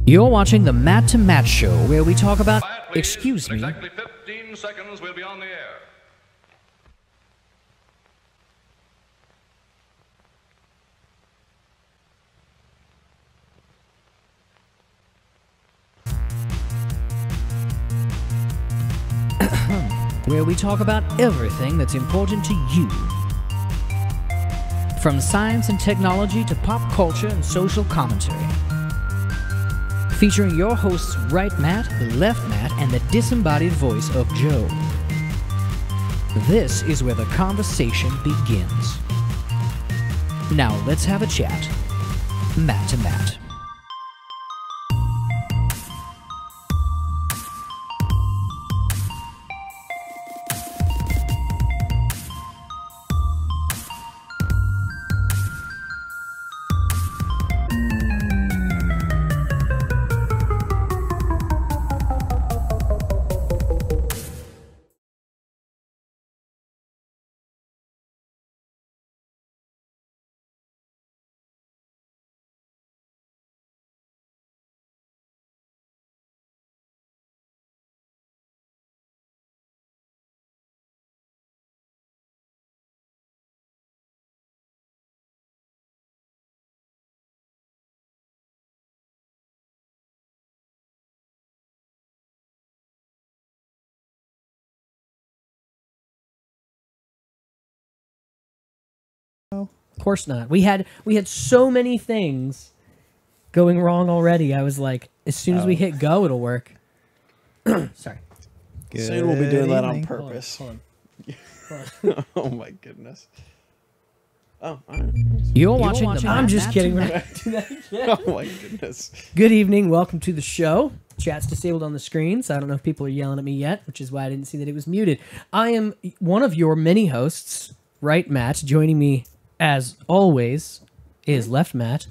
You're watching the Matt to Matt Show, where we talk about... Excuse me. Exactly 15 seconds, we'll be on the air. Where we talk about everything that's important to you. From science and technology to pop culture and social commentary. Featuring your hosts, Right Matt, Left Matt, and the disembodied voice of Joe. This is where the conversation begins. Now let's have a chat. Matt to Matt. Of course not. We had so many things going wrong already. I was like, as soon as we hit go, it'll work. Sorry. Good Soon we'll be doing that on Hold purpose. on. Oh my goodness. Oh, all right. You're watching the I'm just kidding. We're not gonna do that again. Oh my goodness. Good evening. Welcome to the show. Chat's disabled on the screen, so I don't know if people are yelling at me yet, which is why I didn't see that it was muted. I am one of your many hosts, Right Matt. Joining me, as always, is Left Matt.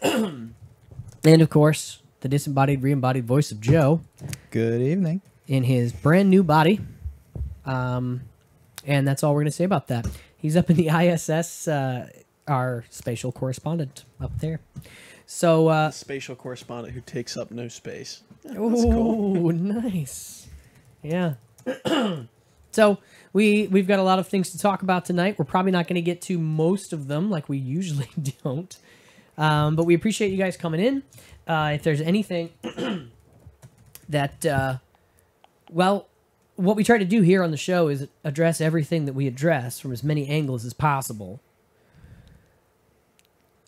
And, of course, the disembodied, re-embodied voice of Joe. Good evening. In his brand new body. And that's all we're going to say about that. He's up in the ISS, our spatial correspondent up there. So, Spatial correspondent who takes up no space. Yeah, oh, cool. Nice. Yeah. So we've got a lot of things to talk about tonight. We're probably not going to get to most of them like we usually don't. But we appreciate you guys coming in. If there's anything that, well, what we try to do here on the show is address everything that we address from as many angles as possible.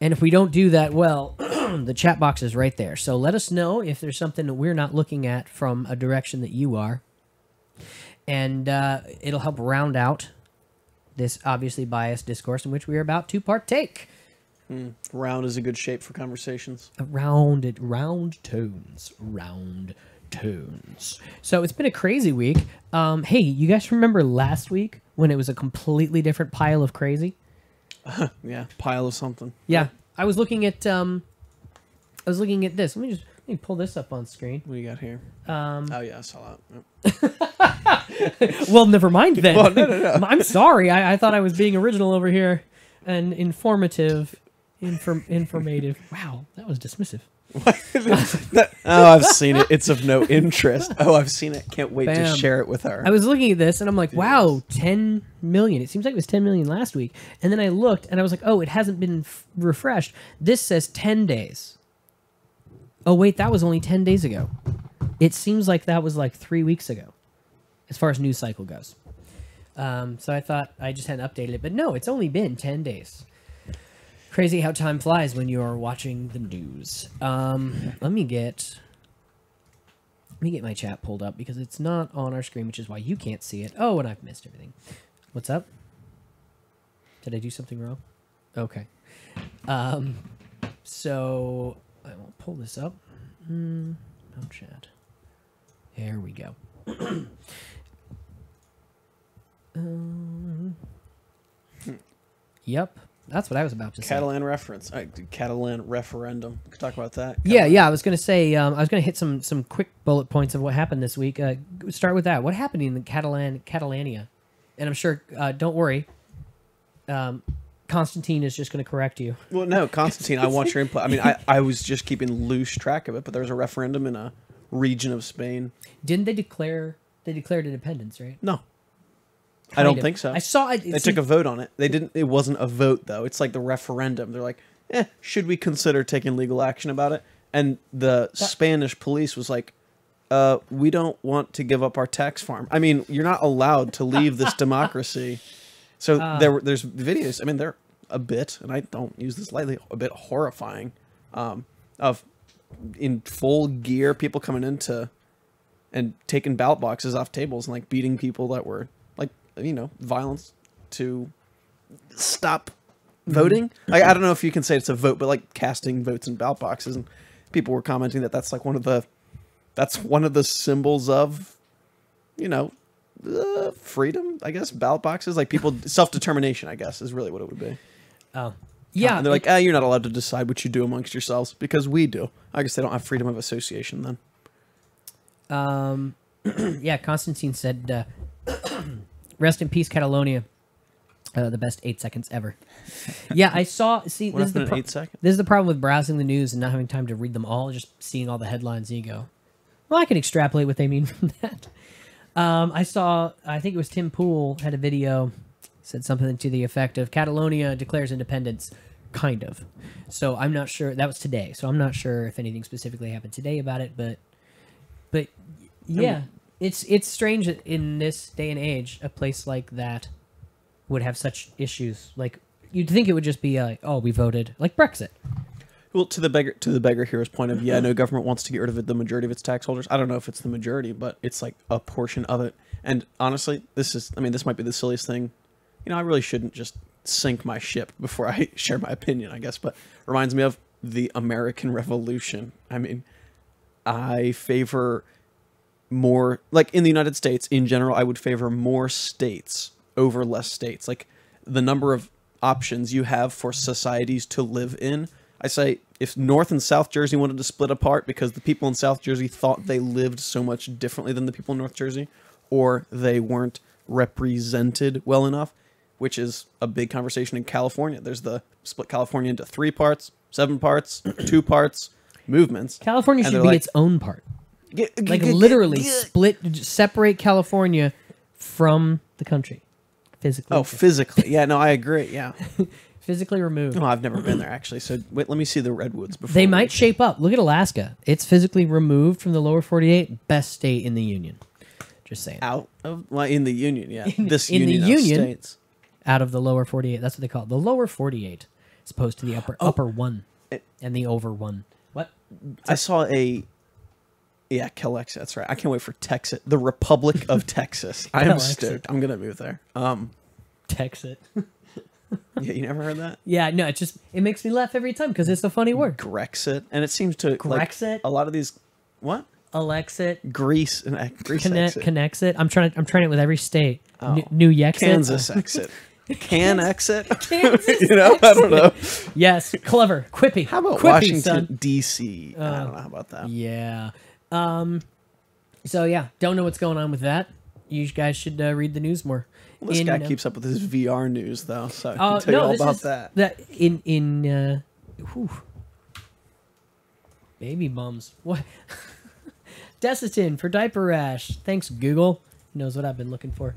And if we don't do that well, the chat box is right there. So let us know if there's something that we're not looking at from a direction that you are. And it'll help round out this obviously biased discourse in which we are about to partake. Round is a good shape for conversations. Round tones. So it's been a crazy week. Hey, you guys remember last week when it was a completely different pile of crazy? Yeah, pile of something. Yeah, I was looking at this. Let me pull this up on screen. What do you got here? Oh yeah, I saw that. Yep. Well, never mind then. Well, no. I'm sorry. I thought I was being original over here and informative. Wow, that was dismissive. Oh, I've seen it. It's of no interest. Oh, I've seen it. Can't wait to share it with her. I was looking at this and I'm like, wow, 10 million. It seems like it was 10 million last week. And then I looked and I was like, oh, it hasn't been refreshed. This says 10 days. Oh, wait, that was only 10 days ago. It seems like that was like 3 weeks ago as far as news cycle goes. So I thought I just hadn't updated it. But no, it's only been 10 days. Crazy how time flies when you're watching the news. Let me get my chat pulled up because it's not on our screen, which is why you can't see it. Oh, and I've missed everything. What's up? Did I do something wrong? Okay. So I will pull this up. No chat. There we go. Yep. That's what I was about to say. Catalan reference. All right, Catalan referendum. We could talk about that. Yeah. I was going to say, I was going to hit some quick bullet points of what happened this week. Start with that. What happened in Catalonia? And I'm sure, don't worry. Constantine is just going to correct you. Well, no, Constantine, I want your input. I mean, I was just keeping loose track of it, but there was a referendum in a region of Spain. Didn't they declare? They declared independence, right? No. I Kind don't of. think so. I saw it. They took a vote on it. They didn't. It wasn't a vote though. It's like the referendum. They're like, should we consider taking legal action about it? And the Spanish police was like, we don't want to give up our tax farm. I mean, you're not allowed to leave this democracy. So there's videos. I mean, they're a bit, and I don't use this lightly, a bit horrifying, of in full gear people coming into and taking ballot boxes off tables and like beating people that were like, violence to stop voting. Like, I don't know if you can say it's a vote, but like casting votes in ballot boxes, and people were commenting that that's like one of the symbols of, freedom, I guess. Ballot boxes, like people self-determination, I guess, is really what it would be. Oh, yeah. And they're like, you're not allowed to decide what you do amongst yourselves because we do. I guess they don't have freedom of association then. Yeah, Constantine said, rest in peace, Catalonia. The best 8 seconds ever. Yeah, I saw. See, What happened in 8 seconds? This is the problem with browsing the news and not having time to read them all. Just seeing all the headlines, and you go, well, I can extrapolate what they mean from that. I saw. I think it was Tim Pool had a video, said something to the effect of Catalonia declares independence, kind of. So I'm not sure. That was today. So I'm not sure if anything specifically happened today about it, but yeah, it's strange that in this day and age, a place like that would have such issues. Like, you'd think it would just be like, oh, we voted, like Brexit. Well, to the beggar hero's point of, no government wants to get rid of the majority of its tax holders. I don't know if it's the majority, but it's like a portion of it. And honestly, this might be the silliest thing. I really shouldn't just sink my ship before I share my opinion, I guess, but reminds me of the American Revolution. I mean, I favor more, like in the United States in general, I would favor more states over less states. Like the number of options you have for societies to live in. I say if North and South Jersey wanted to split apart because the people in South Jersey thought they lived so much differently than the people in North Jersey, or they weren't represented well enough, which is a big conversation in California. There's the split California into 3 parts, 7 parts, 2 parts, movements. California should be its own part. Like literally separate California from the country. Physically. Oh, physically. Yeah, no, I agree. Yeah. Physically removed. No, I've never been there, actually. So wait, let me see the redwoods before. They might shape up. Look at Alaska. It's physically removed from the lower 48. Best state in the union. Just saying. In the union, yeah. In the union of states. Out of the lower 48. That's what they call it. The lower 48 as opposed to the upper one and the over one. What? I saw Calexa, that's right. I can't wait for Texas. The Republic of Texas. I am stoked. I'm going to move there. Texas. Yeah, you never heard that? Yeah, no, it makes me laugh every time because it's a funny word. Grexit. And it seems to, Grexit? a lot of these, what? Alexit. Greece exit. Connects it. I'm trying it with every state. Oh. New Yexit. Kansas exit. Can exit? Kansas I don't know. Yes, clever. Quippy. How about Quippy, Washington, D.C.? I don't know. How about that? Yeah. So, yeah, don't know what's going on with that. You guys should read the news more. Well, this guy keeps up with his VR news, though, so I can tell you all about that. Baby bums. What? Desitin for diaper rash. Thanks, Google. Knows what I've been looking for.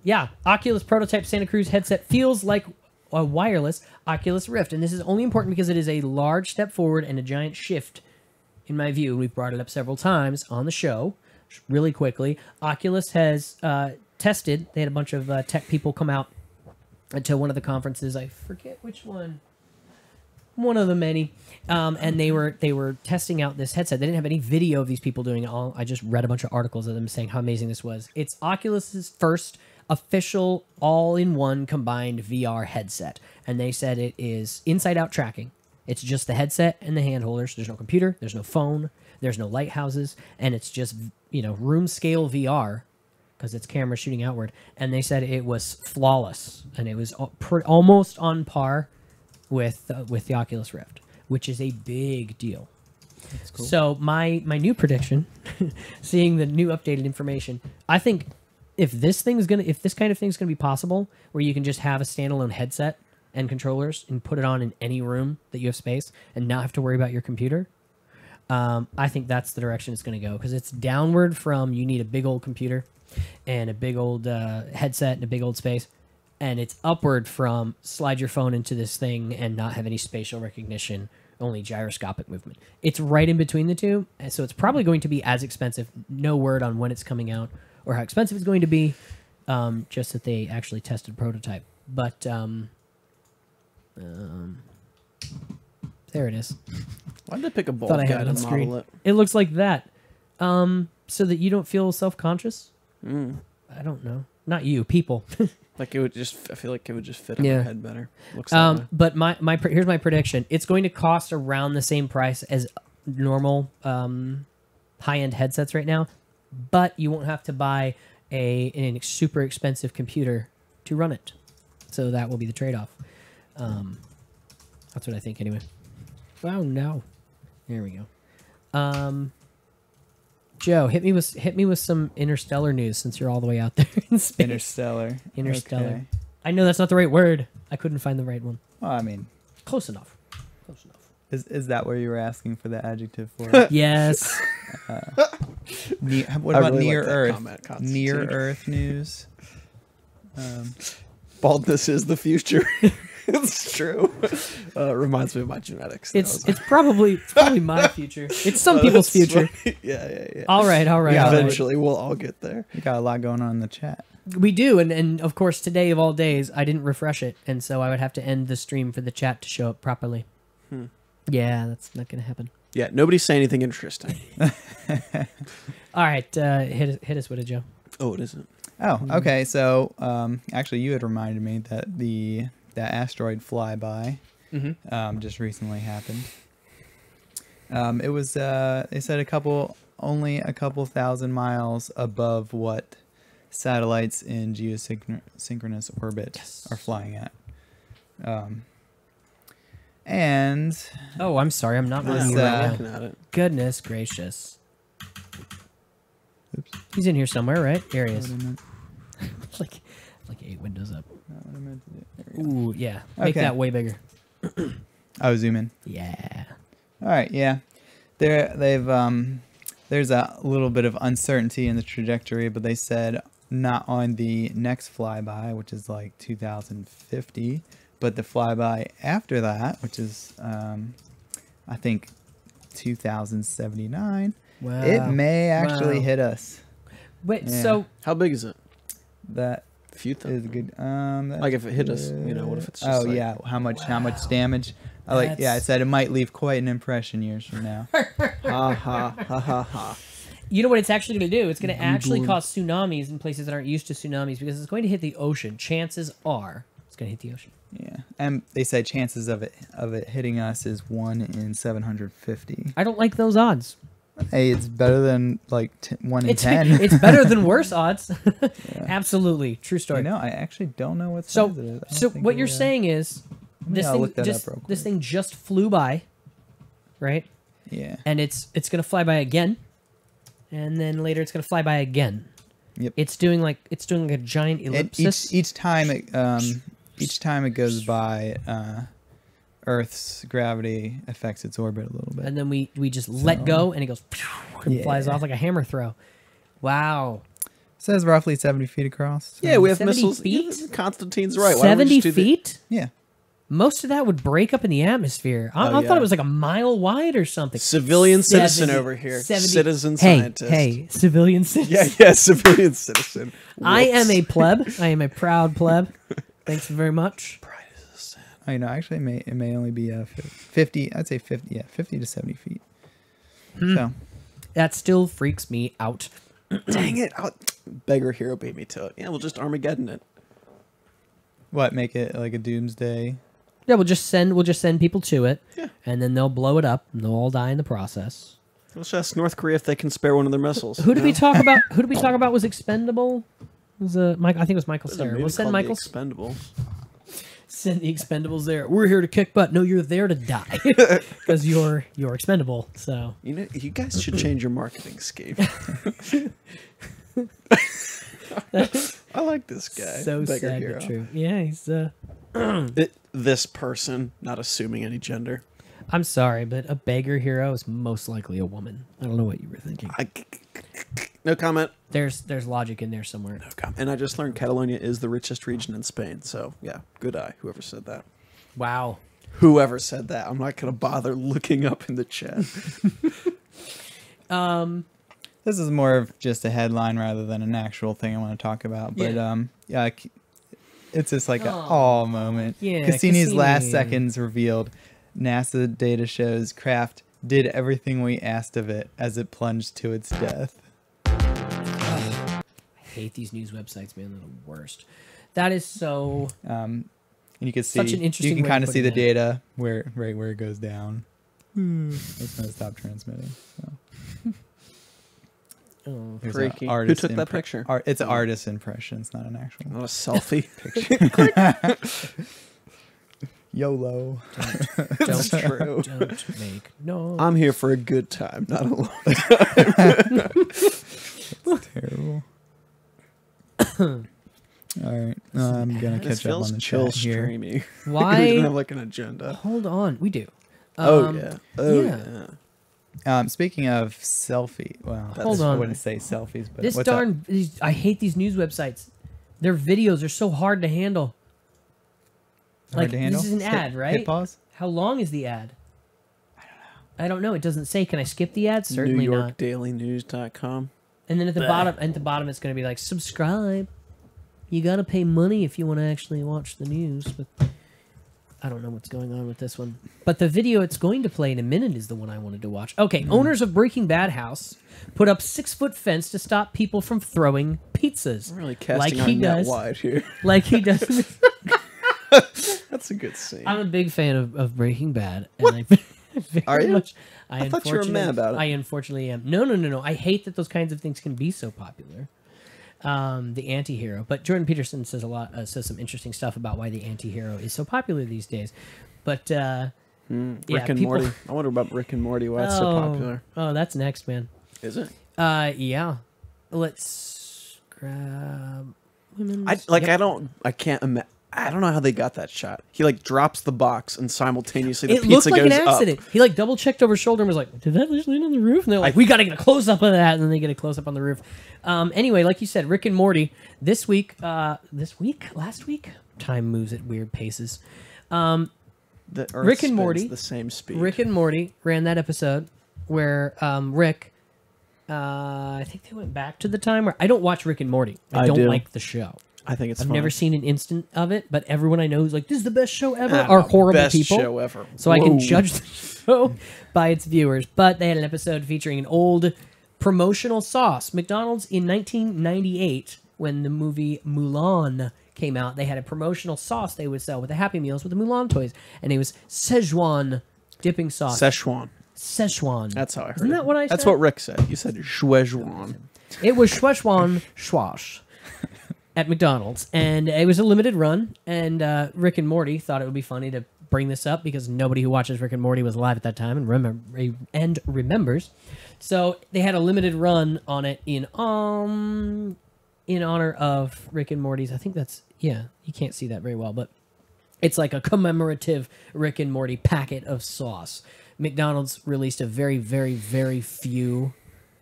Yeah, Oculus prototype Santa Cruz headset feels like a wireless Oculus Rift, and this is only important because it is a large step forward and a giant shift, in my view. We've brought it up several times on the show. Really quickly, Oculus has tested. They had a bunch of tech people come out to one of the conferences. I forget which one. One of the many. And they were testing out this headset. They didn't have any video of these people doing it all. I just read a bunch of articles of them saying how amazing this was. It's Oculus's first official all-in-one combined VR headset. And they said it is inside-out tracking. It's just the headset and the hand holders. There's no computer. There's no phone. There's no lighthouses. And it's just, room-scale VR because it's camera shooting outward. And they said it was flawless. And it was almost on par with the Oculus Rift, which is a big deal. That's cool. So my new prediction, seeing the new updated information, I think if this kind of thing's gonna be possible, where you can just have a standalone headset and controllers and put it on in any room that you have space and not have to worry about your computer, I think that's the direction it's gonna go, because it's downward from you need a big old computer and a big old headset and a big old space, and it's upward from slide your phone into this thing and not have any spatial recognition, only gyroscopic movement. It's right in between the two, and so it's probably going to be as expensive. No word on when it's coming out or how expensive it's going to be, just that they actually tested prototype. But there it is. Why did they pick a bald Thought I guy had it to on model screen. it? It looks like that, so that you don't feel self-conscious. I don't know. Not you, people. Like it would just. I feel like it would just fit on Yeah. your head better. Looks that way. But here's my prediction. It's going to cost around the same price as normal high-end headsets right now, but you won't have to buy an super expensive computer to run it. So that will be the trade-off. That's what I think anyway. Oh no. There we go. Joe, hit me with some Interstellar news, since you're all the way out there in space. Interstellar. Okay. I know that's not the right word. I couldn't find the right one. Well, I mean, Close enough. is that what you were asking for the adjective for? Yes. What I about really near like that Earth? comment, Constantine. Near Earth news. Baldness is the future. It's true. Reminds me of my genetics. It's probably my future. It's some people's future. Yeah. All right. Yeah, all right. Eventually, we'll all get there. We got a lot going on in the chat. We do, and of course today of all days I didn't refresh it, and so I would have to end the stream for the chat to show up properly. Yeah, that's not gonna happen. Yeah, nobody say anything interesting. All right, hit us with it, Joe. Oh, it isn't. Oh, okay. So, actually, you had reminded me that that asteroid flyby just recently happened. It was they said only a couple thousand miles above what satellites in geosynchronous orbit are flying at. And Oh, I'm sorry, I'm not This, looking right Looking now. at it. Goodness gracious. oops, He's in here somewhere, right? There he what is. I meant- like 8 windows up. not what I meant to do. There we go. Ooh, yeah. Make Okay. that way bigger. Oh, zoom in. Yeah. All right, yeah. There's a little bit of uncertainty in the trajectory, but they said not on the next flyby, which is like 2050, but the flyby after that, which is I think 2079. Wow. It may actually Wow. hit us. Wait, Yeah. so How big is it? That Few is good. Like if it hit us, what if it's just oh like, yeah, how much damage? I That's- said it might leave quite an impression years from now. ha ha ha ha ha. you know what it's actually going to do? It's going to actually cause tsunamis in places that aren't used to tsunamis, because it's going to hit the ocean. Chances are it's going to hit the ocean. Yeah, and they say chances of it hitting us is 1 in 750. I don't like those odds. Hey, it's better than like 1 in It's 10. it's better than worse odds. Absolutely, true story. You know, I actually don't know what So size it is. I don't so think what we, you're saying is this I'll thing look that just up real this quick. thing just flew by, right? Yeah. And it's going to fly by again, and then later it's going to fly by again. Yep. It's doing like a giant ellipsis. Each time it goes by, Earth's gravity affects its orbit a little bit. and then we just let go, and it goes and flies Yeah. off like a hammer throw. Wow. says roughly 70 feet across. Yeah, we have 70 missiles. feet? Yeah, Constantine's right. Why don't we 70 just do the- feet? Yeah. Most of that would break up in the atmosphere. I Oh, thought yeah. it was like a mile wide or something. Civilian citizen 70 over here. 70 Citizen hey, scientist. Hey, civilian citizen. Yeah, civilian citizen. I am a Whoops. pleb. I am a proud pleb. Thanks very much. Pride is a sin. I know. Actually, it may only be 50. I'd say 50. Yeah, 50 to 70 feet. So That still freaks me out. Dang it. Beggar hero beat me to it. Yeah, we'll just Armageddon it. what? Make it like a doomsday? Yeah, we'll just send people to it, Yeah. and then they'll blow it up, and they'll all die in the process. Let's ask North Korea if they can spare one of their missiles. Who did you we know? talk about? Who did we talk about was expendable? It was Mike? I think it was Michael There's a Cera. movie We'll send called Michael. The Expendables. Send the Expendables there. We're here to kick butt. No, you're there to die because you're expendable. So You know, you guys should change your marketing scheme. I like this guy. So Beggar sad hero. but true. Yeah, he's. This person, not assuming any gender. I'm sorry, but a beggar hero is most likely a woman. I don't know what you were thinking. No comment. There's logic in there somewhere. No comment. And I just learned Catalonia is the richest region in Spain. So yeah, good eye. Whoever said that. Wow. Whoever said that. I'm not gonna bother looking up in the chat. This is more of just a headline rather than an actual thing I want to talk about. But yeah, it's just like a aw moment. Yeah, Cassini's last Cassini. seconds revealed NASA data shows craft did everything we asked of it as it plunged to its death. I hate these news websites, man. They're the worst. That is so. And you can see, Such an interesting you can way to kind of put see it the in. data right where it goes down. It's gonna stop transmitting. So. Oh, There's Freaky. a Who artist took that picture? It's an artist impression. It's not an actual Not a selfie picture. YOLO. That's true. Don't make no. I'm here for a good time, not a long. Terrible. All right, I'm gonna This catch up feels on the chill chat here. streamy. Why? We don't have like an agenda. Hold on, we do. Oh Um, yeah. Oh yeah. yeah. Speaking of selfie, well, Hold on. I wouldn't say selfies, but This what's up? darn. I hate these news websites. Their videos are so hard to handle. Hard like, to handle? this is an ad, Hit right? pause. How long is the ad? I don't know. It doesn't say. Can I skip the ad? Certainly not. NewYorkDailyNews.com. And then at the bottom, it's going to be like, subscribe. You got to pay money if you want to actually watch the news. But I don't know what's going on with this one. But the video it's going to play in a minute is the one I wanted to watch. Okay, owners of Breaking Bad house put up 6-foot fence to stop people from throwing pizzas. I'm really casting Like our he net does. wide here. Like he does. That's a good scene. I'm a big fan of Breaking Bad. And I very Are you? much, I thought you were mad about it. I unfortunately am. No. I hate that those kinds of things can be so popular. The anti-hero. But Jordan Peterson says says some interesting stuff about why the anti-hero is so popular these days. But Rick and people- Morty. I wonder about Rick and Morty. Why it's so popular. Oh, that's next, man. Is it? Yeah. Let's grab women's. I don't know how they got that shot. He like drops the box and simultaneously the It pizza looked like goes an accident. up. He like double checked over his shoulder and was like, "Did that just land on the roof?" And they're like, "We got to get a close up of that." And then they get a close up on the roof. Anyway, like you said, Rick and Morty. Last week, time moves at weird paces. The Earth Rick and spins Morty. the same speed. Rick and Morty ran that episode where Rick. I think they went back to the time where I don't watch Rick and Morty. I don't do. like the show. I think it's. I've fun. never seen an instant of it, but everyone I know is like, "This is the best show ever." Are horrible best people. show ever. So I can Whoa. judge the show by its viewers. But they had an episode featuring an old promotional sauce. McDonald's in 1998, when the movie Mulan came out, they had a promotional sauce they would sell with the Happy Meals with the Mulan toys, and it was Szechuan dipping sauce. Szechuan. Szechuan. That's how I heard. Isn't it. that what I said? That's what Rick said. You said Szechuan. It was Szechuan schwash at McDonald's, and it was a limited run. And Rick and Morty thought it would be funny to bring this up because nobody who watches Rick and Morty was alive at that time and remembers. So they had a limited run on it in honor of Rick and Morty's. I think that's you can't see that very well, but it's like a commemorative Rick and Morty packet of sauce. McDonald's released a very, very, very few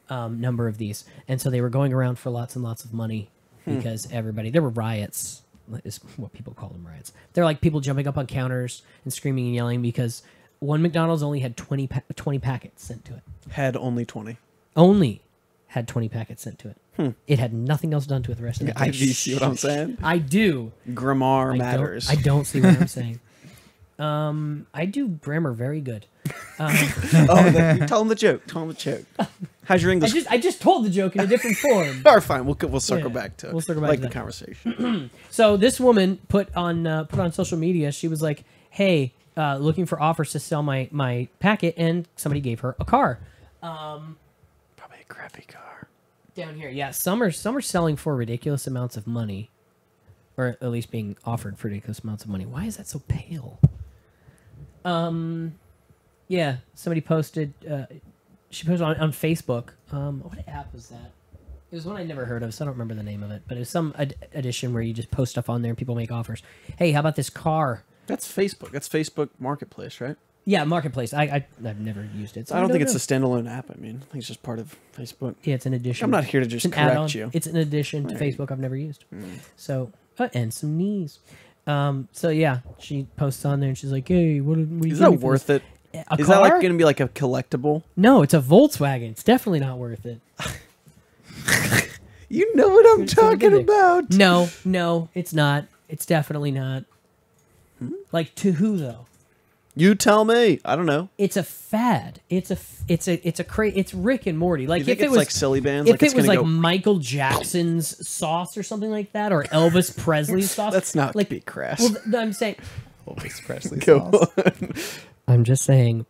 number of these, and so they were going around for lots and lots of money because there were riots, is what people call them, riots. They're like people jumping up on counters and screaming and yelling because one McDonald's only had 20 packets sent to it. Had only 20. Only had 20 packets sent to it. It had nothing else done to it the rest of the day. I do see what I'm saying. I do. Grammar I matters. I don't see what I'm saying. I do grammar very good. Tell him the joke. Tell him the joke. How's your English? I just told the joke in a different form. All right, fine. We'll circle Yeah, back to it. we'll circle back like to the that. conversation. So this woman put on social media. She was like, "Hey, looking for offers to sell my packet," and somebody gave her a car. Probably a crappy car. Down here, yeah. Some are selling for ridiculous amounts of money, or at least being offered for ridiculous amounts of money. Why is that so pale? Yeah. Somebody posted. She posted on Facebook. What app was that? It was one I never heard of, so I don't remember the name of it. But it was some edition where you just post stuff on there and people make offers. Hey, how about this car? That's Facebook. That's Facebook Marketplace, right? Yeah, Marketplace. I've never used it. So I don't think it's know. a standalone app. I mean, I think it's just part of Facebook. Yeah, it's an addition. I'm not here to just It's an add-on. correct you. It's an addition to Right. Facebook I've never used. So, and some knees. So yeah, she posts on there and she's like, "Hey, what are you Is that worth it? A Is car? that like going to be like a collectible? No, it's a Volkswagen. It's definitely not worth it. You know what I'm It's so talking big. about. No, it's not. It's definitely not. Like to who though? You tell me. I don't know. It's a fad. It's Rick and Morty. Like You think if it it's was like silly bands? if Like it's it was gonna like go, Michael Jackson's sauce or something like that, or Elvis Presley's sauce. Let's not like, be crass. Well, I'm saying. Elvis Presley Go sauce. on. I'm just saying,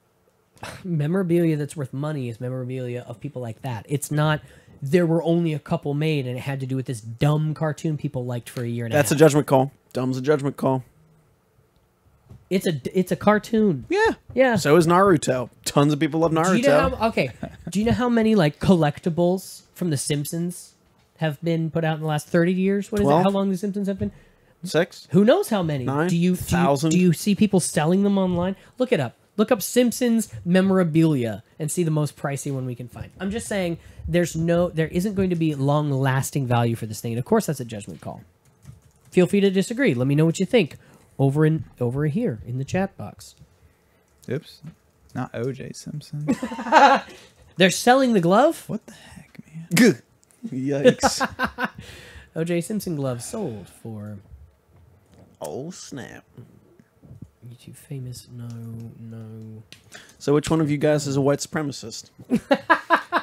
memorabilia that's worth money is memorabilia of people like that. It's not. There were only a couple made, and it had to do with this dumb cartoon people liked for a year and That's a a half. judgment call. Dumb's a judgment call. It's a cartoon. Yeah. Yeah. So is Naruto. Tons of people love Naruto. Do you know how? Okay. Do you know how many like collectibles from The Simpsons have been put out in the last 30 years? What is it? 12? How long The Simpsons have been? 6? Who knows how many? 9? Do you 1,000? do you see people selling them online? Look it up. Look up Simpsons memorabilia and see the most pricey one we can find. I'm just saying there isn't going to be long lasting value for this thing. And of course that's a judgment call. Feel free to disagree. Let me know what you think over here in the chat box. Oops. Not OJ Simpson. They're selling the glove? What the heck, man? Good. Yikes. OJ Simpson glove sold for Oh, snap. YouTube famous. No. So which one of you guys is a white supremacist?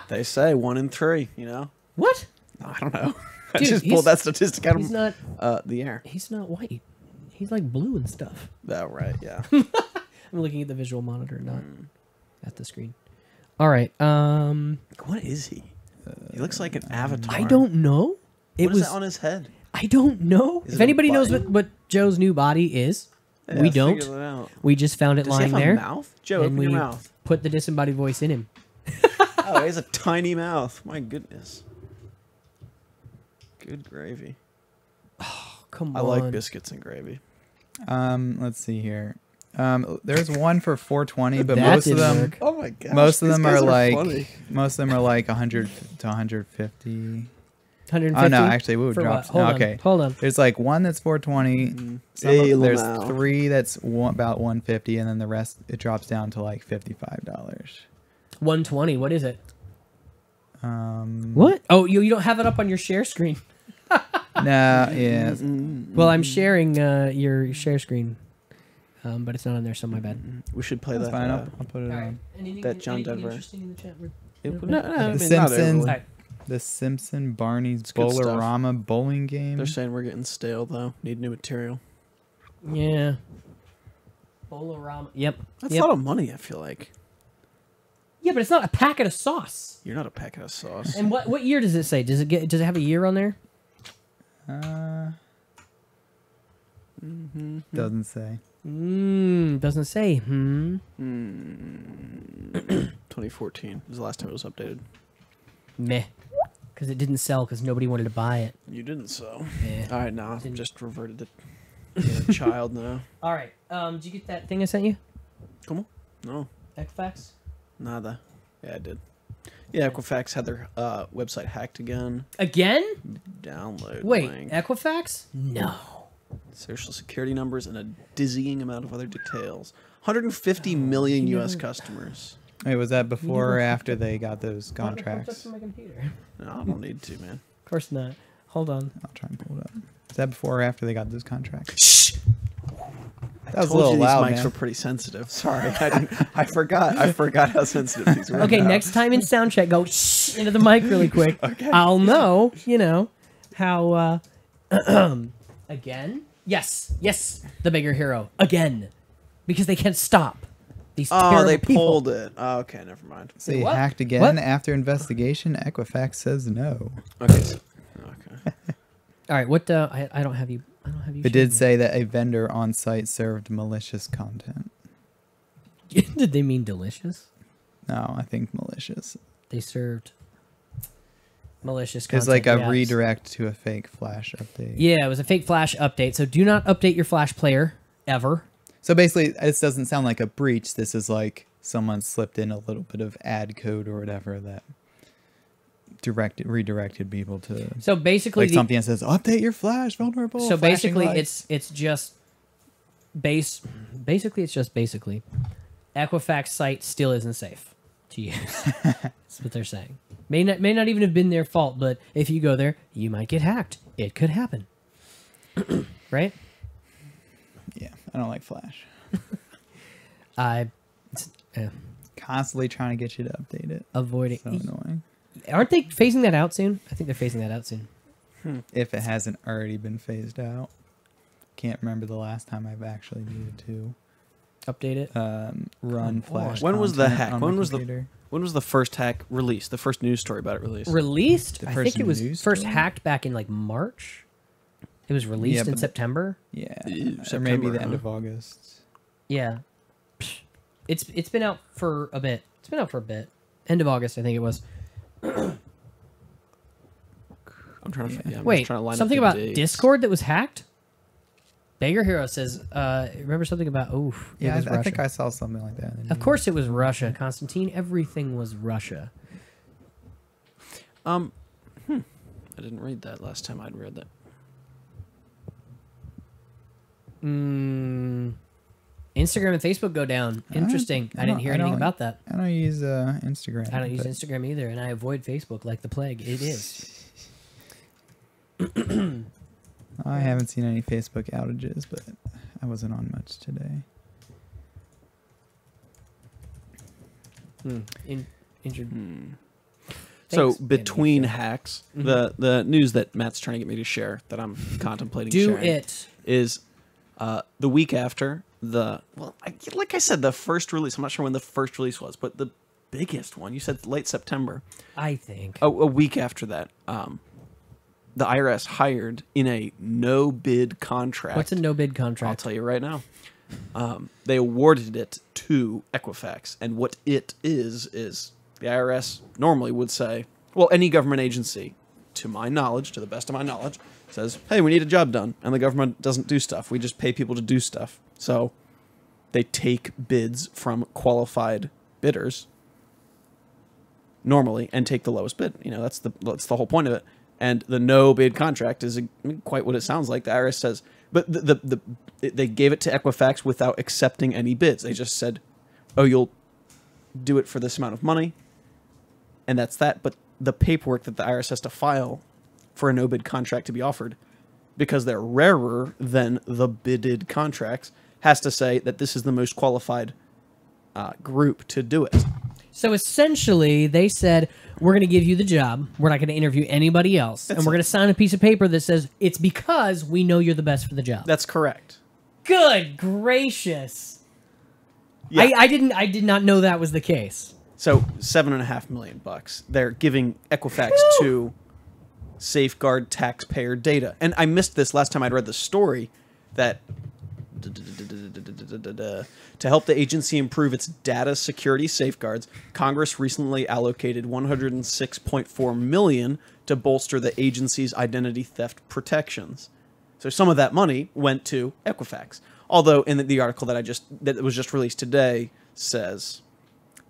They say 1 in 3, you know? What? I don't know. I Dude, just he's- pulled that statistic out He's of not the air. he's not white. He's like blue and stuff. Oh, right, yeah. I'm looking at the visual monitor, not at the screen. All right. What is he? He looks like an avatar. I don't know. What is that on his head? I don't know. Is If it a anybody knows button? what Joe's new body is, Yeah, we don't. figure that out. We just found it Does he lying have a there. mouth? Joe, and open your we mouth. put the disembodied voice in him. Oh, he has a tiny mouth. My goodness. Good gravy. Come I on. like biscuits and gravy. Let's see here. There's one for 420, but That most of didn't them, work. Oh my gosh. most of these them guys are like, funny. most of them are like 100 to 150. 150. Oh no, actually, we would For drop. what? Hold on, okay, hold on. There's like one that's 420. Hey, There's Lamau. 3 that's about 150, and then the rest it drops down to like $55. 120. What is it? Um, What? Oh, you don't have it up on your share screen. No, yeah. Well, I'm sharing your share screen, but it's not on there, so my bad. We should play That's that. fine. I'll put it All right. on. Anything, That John anything Denver. interesting in the chat room? No, I mean, not Simpsons. overly. All right. The Simpson Barney's good stuff. Bowlerama bowling game. They're saying we're getting stale though. Need new material. Yeah. Bolorama. Yep. That's Yep. a lot of money. I feel like Yeah, but it's not a packet of sauce. you're not a packet of sauce. And what year does it say? Does it have a year on there? Doesn't say. Doesn't say. 2014 was the last time it was updated. Meh. Because it didn't sell because nobody wanted to buy it. You didn't so. Yeah. All right, now Didn't- just reverted to being a child now. All right. Did you get that thing I sent you? Come on. No, Equifax? nada. Yeah, I did. Yeah, Equifax had their website hacked again. Again? Download. Wait, link. Equifax? No. Social security numbers and a dizzying amount of other details. 150 million you U.S. never- customers. Wait, was that before or never after they got those Why don't it come up contracts? on my computer? No, I don't need to, man. Of course not. Hold on. I'll try and pull it up. Is that before or after they got those contracts? Shh. That was a Told little you loud, these mics man. were pretty sensitive. Sorry, I didn't. I forgot how sensitive these were. Okay, now. next time in sound check, go shh into the mic really quick. Okay. I'll know, how, again? Yes, the bigger hero. Again. Because they can't stop. These Oh, terrible they people. pulled it. Oh, okay, never mind. See, what? hacked again What? after investigation. Equifax says no. Okay. Okay. All right, what, I don't have you. It did say that a vendor on site served malicious content. Did they mean delicious? No, I think malicious. They served malicious It was content. like a yeah. redirect to a fake Flash update. Yeah, it was a fake Flash update. So do not update your Flash player ever. So basically, this doesn't sound like a breach. This is like someone slipped in a little bit of ad code or whatever that redirected people to. So basically, like something that says update your Flash vulnerable. So flashing basically, lights." it's just basically Equifax site still isn't safe to use. That's what they're saying. May not even have been their fault, but if you go there, you might get hacked. It could happen. Right? Yeah, I don't like Flash. It's, Constantly trying to get you to update it. avoiding. So annoying. Aren't they phasing that out soon? I think they're phasing that out soon. If it hasn't already been phased out. Can't remember the last time I've actually needed to Update it. run Flash. When was the content hack? on When my was computer. When was the first hack released? The first news story about it released? Released? The I first think it was news first story? hacked back in like March. It was released Yeah, in but- September. Yeah, Ew, or maybe September, the end huh? of August. Yeah. It's been out for a bit. It's been out for a bit. End of August, I think it was. I'm trying to. Yeah, I'm Wait, just trying to line something up the about dates. Discord that was hacked? Beggar Hero says, remember something about, oof, it Yeah, was I Russia. think I saw something like that. in the Of course it was Russia, Constantine. Everything was Russia. I didn't read that last time I'd read that. Instagram and Facebook go down. Interesting. I didn't hear anything about that. I don't use Instagram. I don't use but- Instagram either, and I avoid Facebook like the plague. It is. I haven't seen any Facebook outages, but I wasn't on much today. Injured. So Thanks, between Andy. hacks, the news that Matt's trying to get me to share that I'm contemplating Do sharing it. is the week after like I said, the first release. I'm not sure when the first release was, but the biggest one. You said late September. I think. A week after that, the IRS hired in a no bid contract. What's a no bid I'll contract? tell you right now. They awarded it to Equifax, and what it is the IRS normally would say, well, any government agency, to my knowledge, to the best of my knowledge, says, hey, we need a job done, and the government doesn't do stuff. We just pay people to do stuff. So they take bids from qualified bidders normally and take the lowest bid. You know, that's the whole point of it. And the no bid contract is quite what it sounds like. The IRS says, but they gave it to Equifax without accepting any bids. They just said, oh, you'll do it for this amount of money, and that's that. But the paperwork that the IRS has to file for a no bid contract to be offered, because they're rarer than the bidded contracts, has to say that this is the most qualified group to do it. So essentially, they said, we're going to give you the job. We're not going to interview anybody else. And we're going to sign a piece of paper that says it's because we know you're the best for the job. That's correct. Good gracious. Yeah. I did not know that was the case. So $7.5 million. They're giving Equifax to safeguard taxpayer data. And I missed this last time I'd read the story that to help the agency improve its data security safeguards, Congress recently allocated $106.4 million to bolster the agency's identity theft protections. So some of that money went to Equifax. Although in the article that was just released today says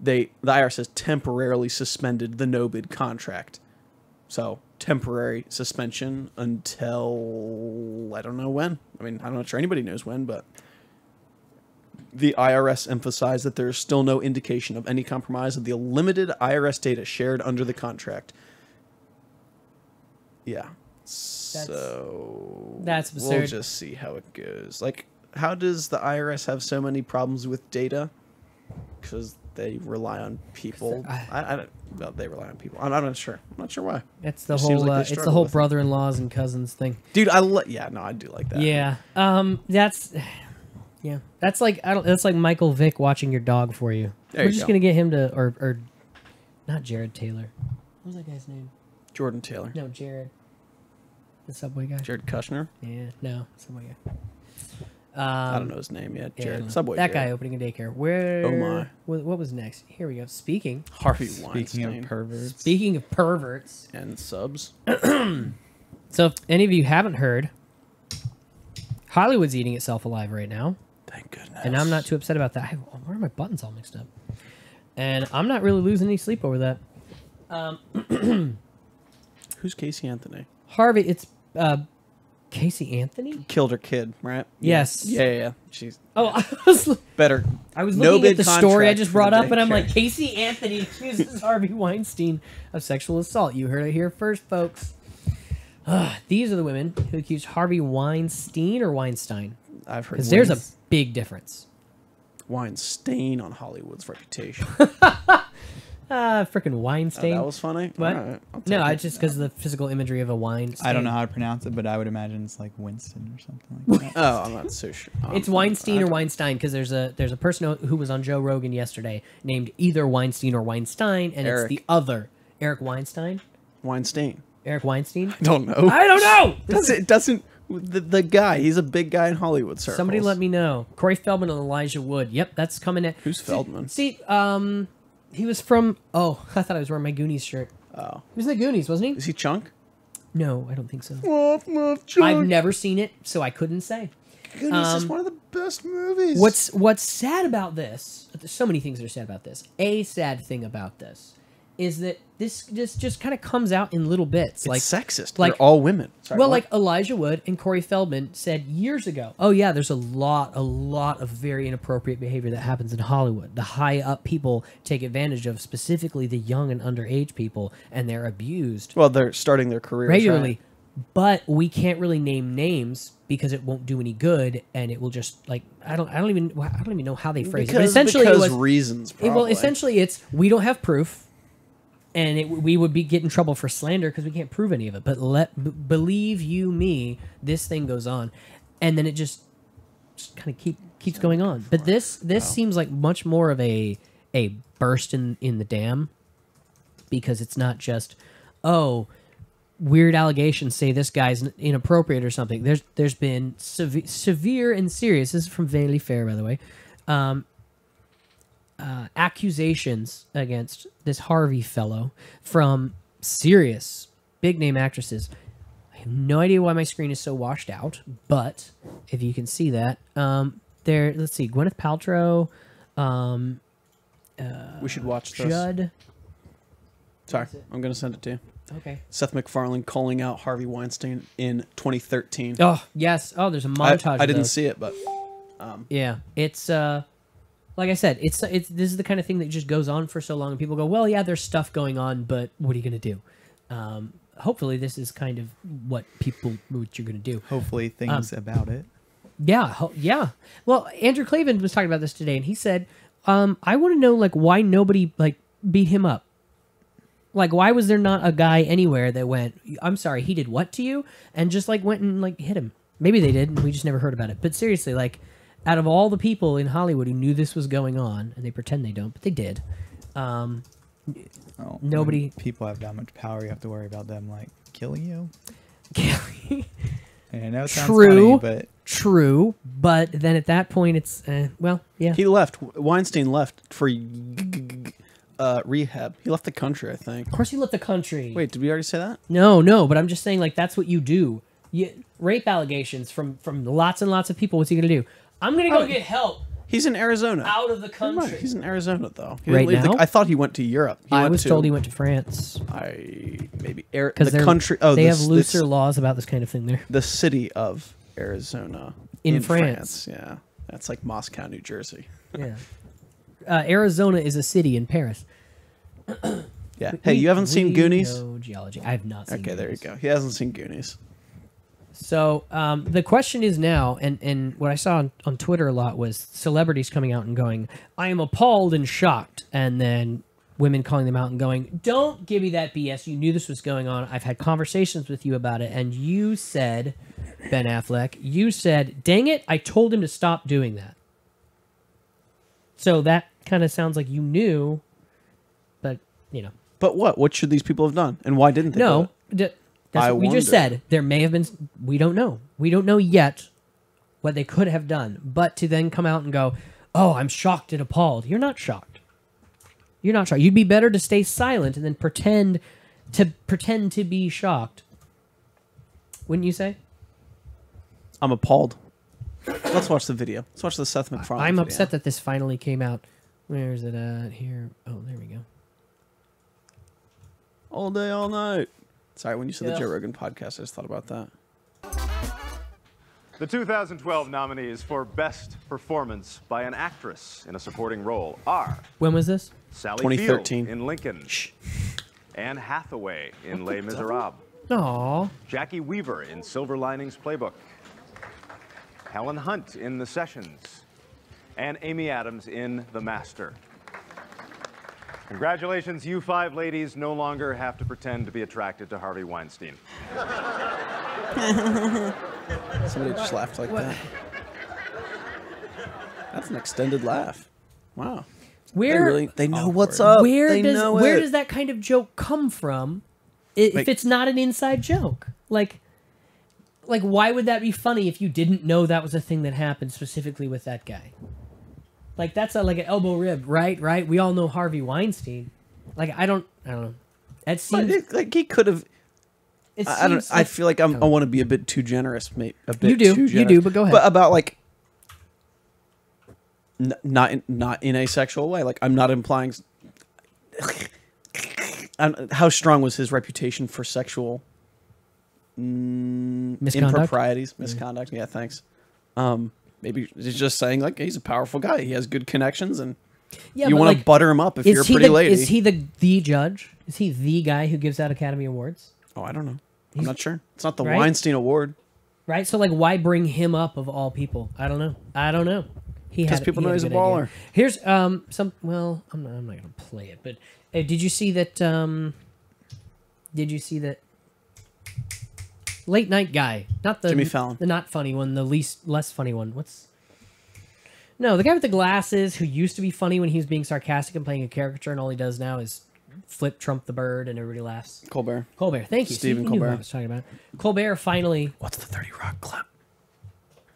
the IRS has temporarily suspended the no bid contract. So temporary suspension until I don't know when. I mean, I'm not sure anybody knows when, but the IRS emphasized that there is still no indication of any compromise of the limited IRS data shared under the contract. Yeah. So that's we'll absurd. just see how it goes. Like, how does the IRS have so many problems with data? Because they rely on people. I don't. Well, they rely on people. I'm not sure. I'm not sure why. It's the It seems whole like they it's the struggle whole with it. brother-in-laws and cousins thing. Dude, yeah, no, I do like that. Yeah. That's yeah. That's like that's like Michael Vick watching your dog for you. There We're you just go. gonna get him to or not Jared Taylor. What was that guy's name? Jordan Taylor. No, Jared. The Subway guy. Jared Kushner. Yeah, no, Subway guy. I don't know his name yet. Yeah, Jared. Subway. that Jared. guy opening a daycare. Where? Oh, my. What was next? Here we go. Speaking Harvey Speaking Weinstein. of perverts. Speaking of perverts. And subs. So if any of you haven't heard, Hollywood's eating itself alive right now. Thank goodness. And I'm not too upset about that. Where are my buttons all mixed up? And I'm not really losing any sleep over that. Who's Casey Anthony? Harvey, it's Casey Anthony? Killed her kid, right? Yes. Yeah. She's Oh, I was No looking bid at the story I contract just for brought the up, and I'm daycare. like, Casey Anthony accuses Harvey Weinstein of sexual assault. You heard it here first, folks. These are the women who accused Harvey Weinstein or Weinstein. I've heard. Because there's a big difference. Weinstein on Hollywood's reputation. Freaking Weinstein. That was funny. What? All right, I'll take No, it. it's just because of the physical imagery of a wine. I don't know how to pronounce it, but I would imagine it's like Winston or something like that. Oh, I'm not so sure. It's Weinstein or Weinstein because there's a person who was on Joe Rogan yesterday named either Weinstein or Weinstein, and Eric. it's the other Eric Weinstein. Weinstein. Eric Weinstein. I don't know. I don't know. It doesn't. The guy. He's a big guy in Hollywood circles. Somebody let me know. Corey Feldman and Elijah Wood. Yep, that's coming in. Who's Feldman? See, he was from. Oh, I thought I was wearing my Goonies shirt. Oh, He was in the Goonies, wasn't he? is he Chunk? No, I don't think so. Chunk. I've never seen it, so I couldn't say. Goodness, it's one of the best movies. What's sad about this? There's so many things that are sad about this. A sad thing about this is that this just kind of comes out in little bits. It's like sexist. like- They're all women. Sorry, well, what? like Elijah Wood and Corey Feldman said years ago. Oh yeah, there's a lot of very inappropriate behavior that happens in Hollywood. The high up people take advantage of specifically the young and underage people, and they're abused Well, they're starting their careers regularly. right? But we can't really name names because it won't do any good, and it will just like I don't even know how they phrase it. But essentially, it was reasons. Probably. well, essentially, it's we don't have proof, and we would get in trouble for slander because we can't prove any of it. But believe you me, this thing goes on, and then it just kind of keeps going on. But this seems like much more of a burst in the dam, because it's not just weird allegations say this guy's inappropriate or something. There's been severe and serious. This is from Vanity Fair, by the way. Accusations against this Harvey fellow from serious big name actresses. I have no idea why my screen is so washed out, but if you can see that, there. Let's see, Gwyneth Paltrow, We should watch this. Judd. Sorry, I'm going to send it to you. Okay. Seth MacFarlane calling out Harvey Weinstein in 2013. Oh yes. Oh, there's a montage. I of didn't those. see it, but Yeah, it's like I said, it's this is the kind of thing that just goes on for so long, and people go, "Well, yeah, there's stuff going on, but what are you going to do?" Hopefully, this is kind of what you're going to do. Hopefully things about it. Yeah, yeah. Well, Andrew Clavin was talking about this today, and he said, "I want to know like why nobody like beat him up. Like, why was there not a guy anywhere that went, I'm sorry, he did what to you?" And just like went and like hit him. Maybe they did, and we just never heard about it. But seriously, like, out of all the people in Hollywood who knew this was going on, and they pretend they don't, but they did. Oh, Nobody- when people have that much power, you have to worry about them like killing you. And I know it sounds True. funny, but True, but then at that point, it's well, yeah. he left. Weinstein left for rehab. He left the country, I think. Of course, he left the country. Wait, did we already say that? No, but I'm just saying, like, that's what you do. Rape allegations from lots and lots of people. What's he gonna do? I'm gonna go get help He's in Arizona. out of the country. He's in Arizona though. He Right didn't leave now? I thought he went to Europe. I was told he went to France because the country. Oh, they have this- looser laws about this kind of thing there. The city of Arizona In France. Yeah, that's like Moscow, New Jersey. Yeah, Arizona is a city in Paris. Yeah. Hey, you haven't seen Goonies? know geology. I have not seen. Okay, there you Goonies. go. He hasn't seen Goonies. So the question is now, and what I saw on Twitter a lot was celebrities coming out and going, "I am appalled and shocked," and then women calling them out and going, "Don't give me that BS. You knew this was going on. I've had conversations with you about it, and you said, Ben Affleck, you said, dang it, I told him to stop doing that." So that kind of sounds like you knew, but you know, But what? What should these people have done? And why didn't they? do no. it? That's I what we just wonder. said. There may have been. We don't know. We don't know yet what they could have done. But to then come out and go, oh, I'm shocked and appalled. You're not shocked. You're not shocked. You'd be better to stay silent and then pretend to be shocked. Wouldn't you say? I'm appalled. Let's watch the video. Let's watch the Seth MacFarlane I'm video. upset that this finally came out. Where is it at? Here. Oh, there we go. All day, all night. Sorry, when you said Yeah. the Joe Rogan podcast, I just thought about that. The 2012 nominees for Best Performance by an Actress in a Supporting Role are When was this? Sally 2013. Field in Lincoln, Anne Hathaway in Les Miserables, Aw. Jackie Weaver in Silver Linings Playbook, Helen Hunt in The Sessions, and Amy Adams in The Master. Congratulations, you 5 ladies no longer have to pretend to be attracted to Harvey Weinstein. Somebody just laughed like that. That's an extended laugh. Wow. Where They know what's up. where They does know where it. does that kind of joke come from if Like- it's not an inside joke? Like why would that be funny if you didn't know that was a thing that happened specifically with that guy? Like that's like an elbow rib, right? Right? We all know Harvey Weinstein. Like I don't know. That seems Like he could have. it I don't. seems I like- feel like I want to be a bit too generous, mate. A bit You do, too you generous. do, but go ahead. But about like, not in a sexual way. Like I'm not implying. How strong was his reputation for sexual misconduct. improprieties, misconduct? Yeah, thanks. Maybe he's just saying like he's a powerful guy. He has good connections, and Yeah, you but, want to like, butter him up if you're a he pretty the, lady. Is he the judge? Is he the guy who gives out Academy Awards? Oh, I don't know. I'm not sure. It's not the Right? Weinstein Award. Right? So like why bring him up of all people? I don't know. Because people know he's a good idea. baller. Here's some well, I'm not going to play it, but did you see that late night guy? Not the Jimmy Fallon. The not funny one, the less funny one. No, the guy with the glasses who used to be funny when he was being sarcastic and playing a caricature, and all he does now is flip Trump the bird and everybody laughs. Colbert. Colbert, thank you. See, Stephen you knew who I Colbert. was talking about. Colbert finally. What's the 30 Rock clip?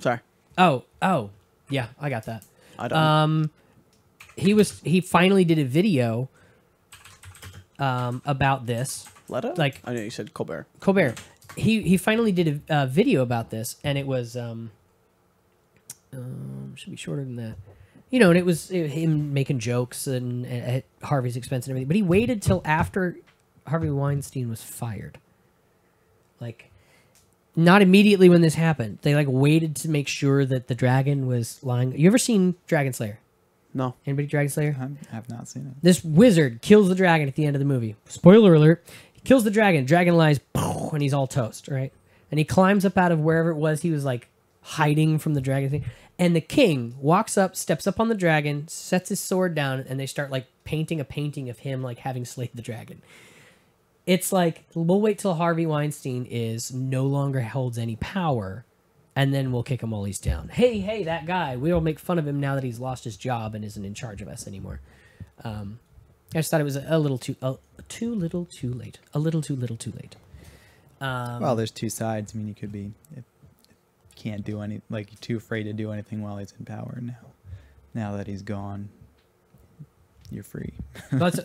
Sorry. Oh, yeah, I got that. I don't. He finally did a video about this. Leto? like- I know you said Colbert. Colbert. He finally did a video about this, and it was should be shorter than that. You know, and it was him making jokes and at Harvey's expense and everything. But he waited till after Harvey Weinstein was fired. Like, not immediately when this happened. They like waited to make sure that the dragon was lying. You ever seen Dragon Slayer? No. Anybody Dragon Slayer? I have not seen it. This wizard kills the dragon at the end of the movie. Spoiler alert. He kills the dragon. Dragon lies, and he's all toast, right? And he climbs up out of wherever it was he was like hiding from the dragon thing. And the king walks up, steps up on the dragon, sets his sword down, and they start like painting a painting of him like having slayed the dragon. It's like, we'll wait till Harvey Weinstein is no longer holds any power, and then we'll kick him while he's down. Hey, that guy. We'll make fun of him now that he's lost his job and isn't in charge of us anymore. I just thought it was a little too little too late. A little too little too late. Well, there's two sides. I mean, you could be can't do any like you're too afraid to do anything while he's in power. Now that he's gone, you're free.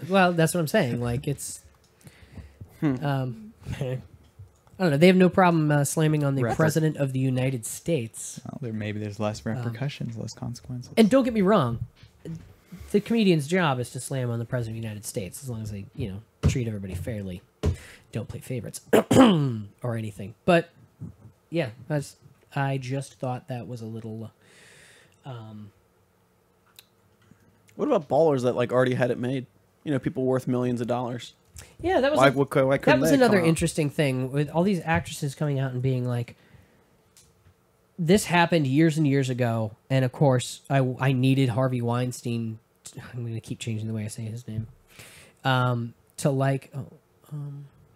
Well, that's what I'm saying. Like it's, I don't know. They have no problem slamming on the president of the United States. Well, there's less repercussions, less consequences. And don't get me wrong, the comedian's job is to slam on the president of the United States as long as they, treat everybody fairly, don't play favorites or anything. But yeah, I just thought that was a little. What about ballers that like already had it made? People worth millions of dollars. Yeah, that was Why couldn't that was they another come out? interesting thing with all these actresses coming out and being like, "This happened years and years ago," and of course, I needed Harvey Weinstein. I'm going to keep changing the way I say his name. To like,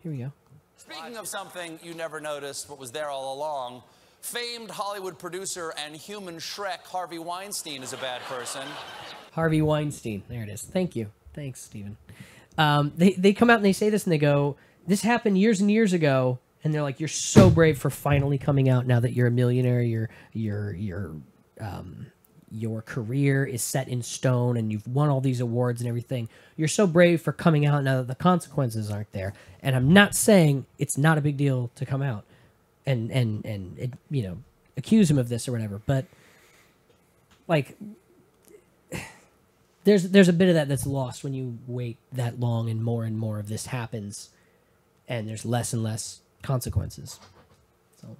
here we go. Speaking of something you never noticed but was there all along, famed Hollywood producer and human Shrek Harvey Weinstein is a bad person. Harvey Weinstein. There it is. Thank you. Thanks, Stephen. They come out and they say this and they go, "This happened years and years ago," and they're like, "You're so brave for finally coming out now that you're a millionaire. Your career is set in stone, and you've won all these awards and everything. You're so brave for coming out now that the consequences aren't there." And I'm not saying it's not a big deal to come out and accuse him of this or whatever, but like, there's a bit of that that's lost when you wait that long and more of this happens, and there's less and less consequences. So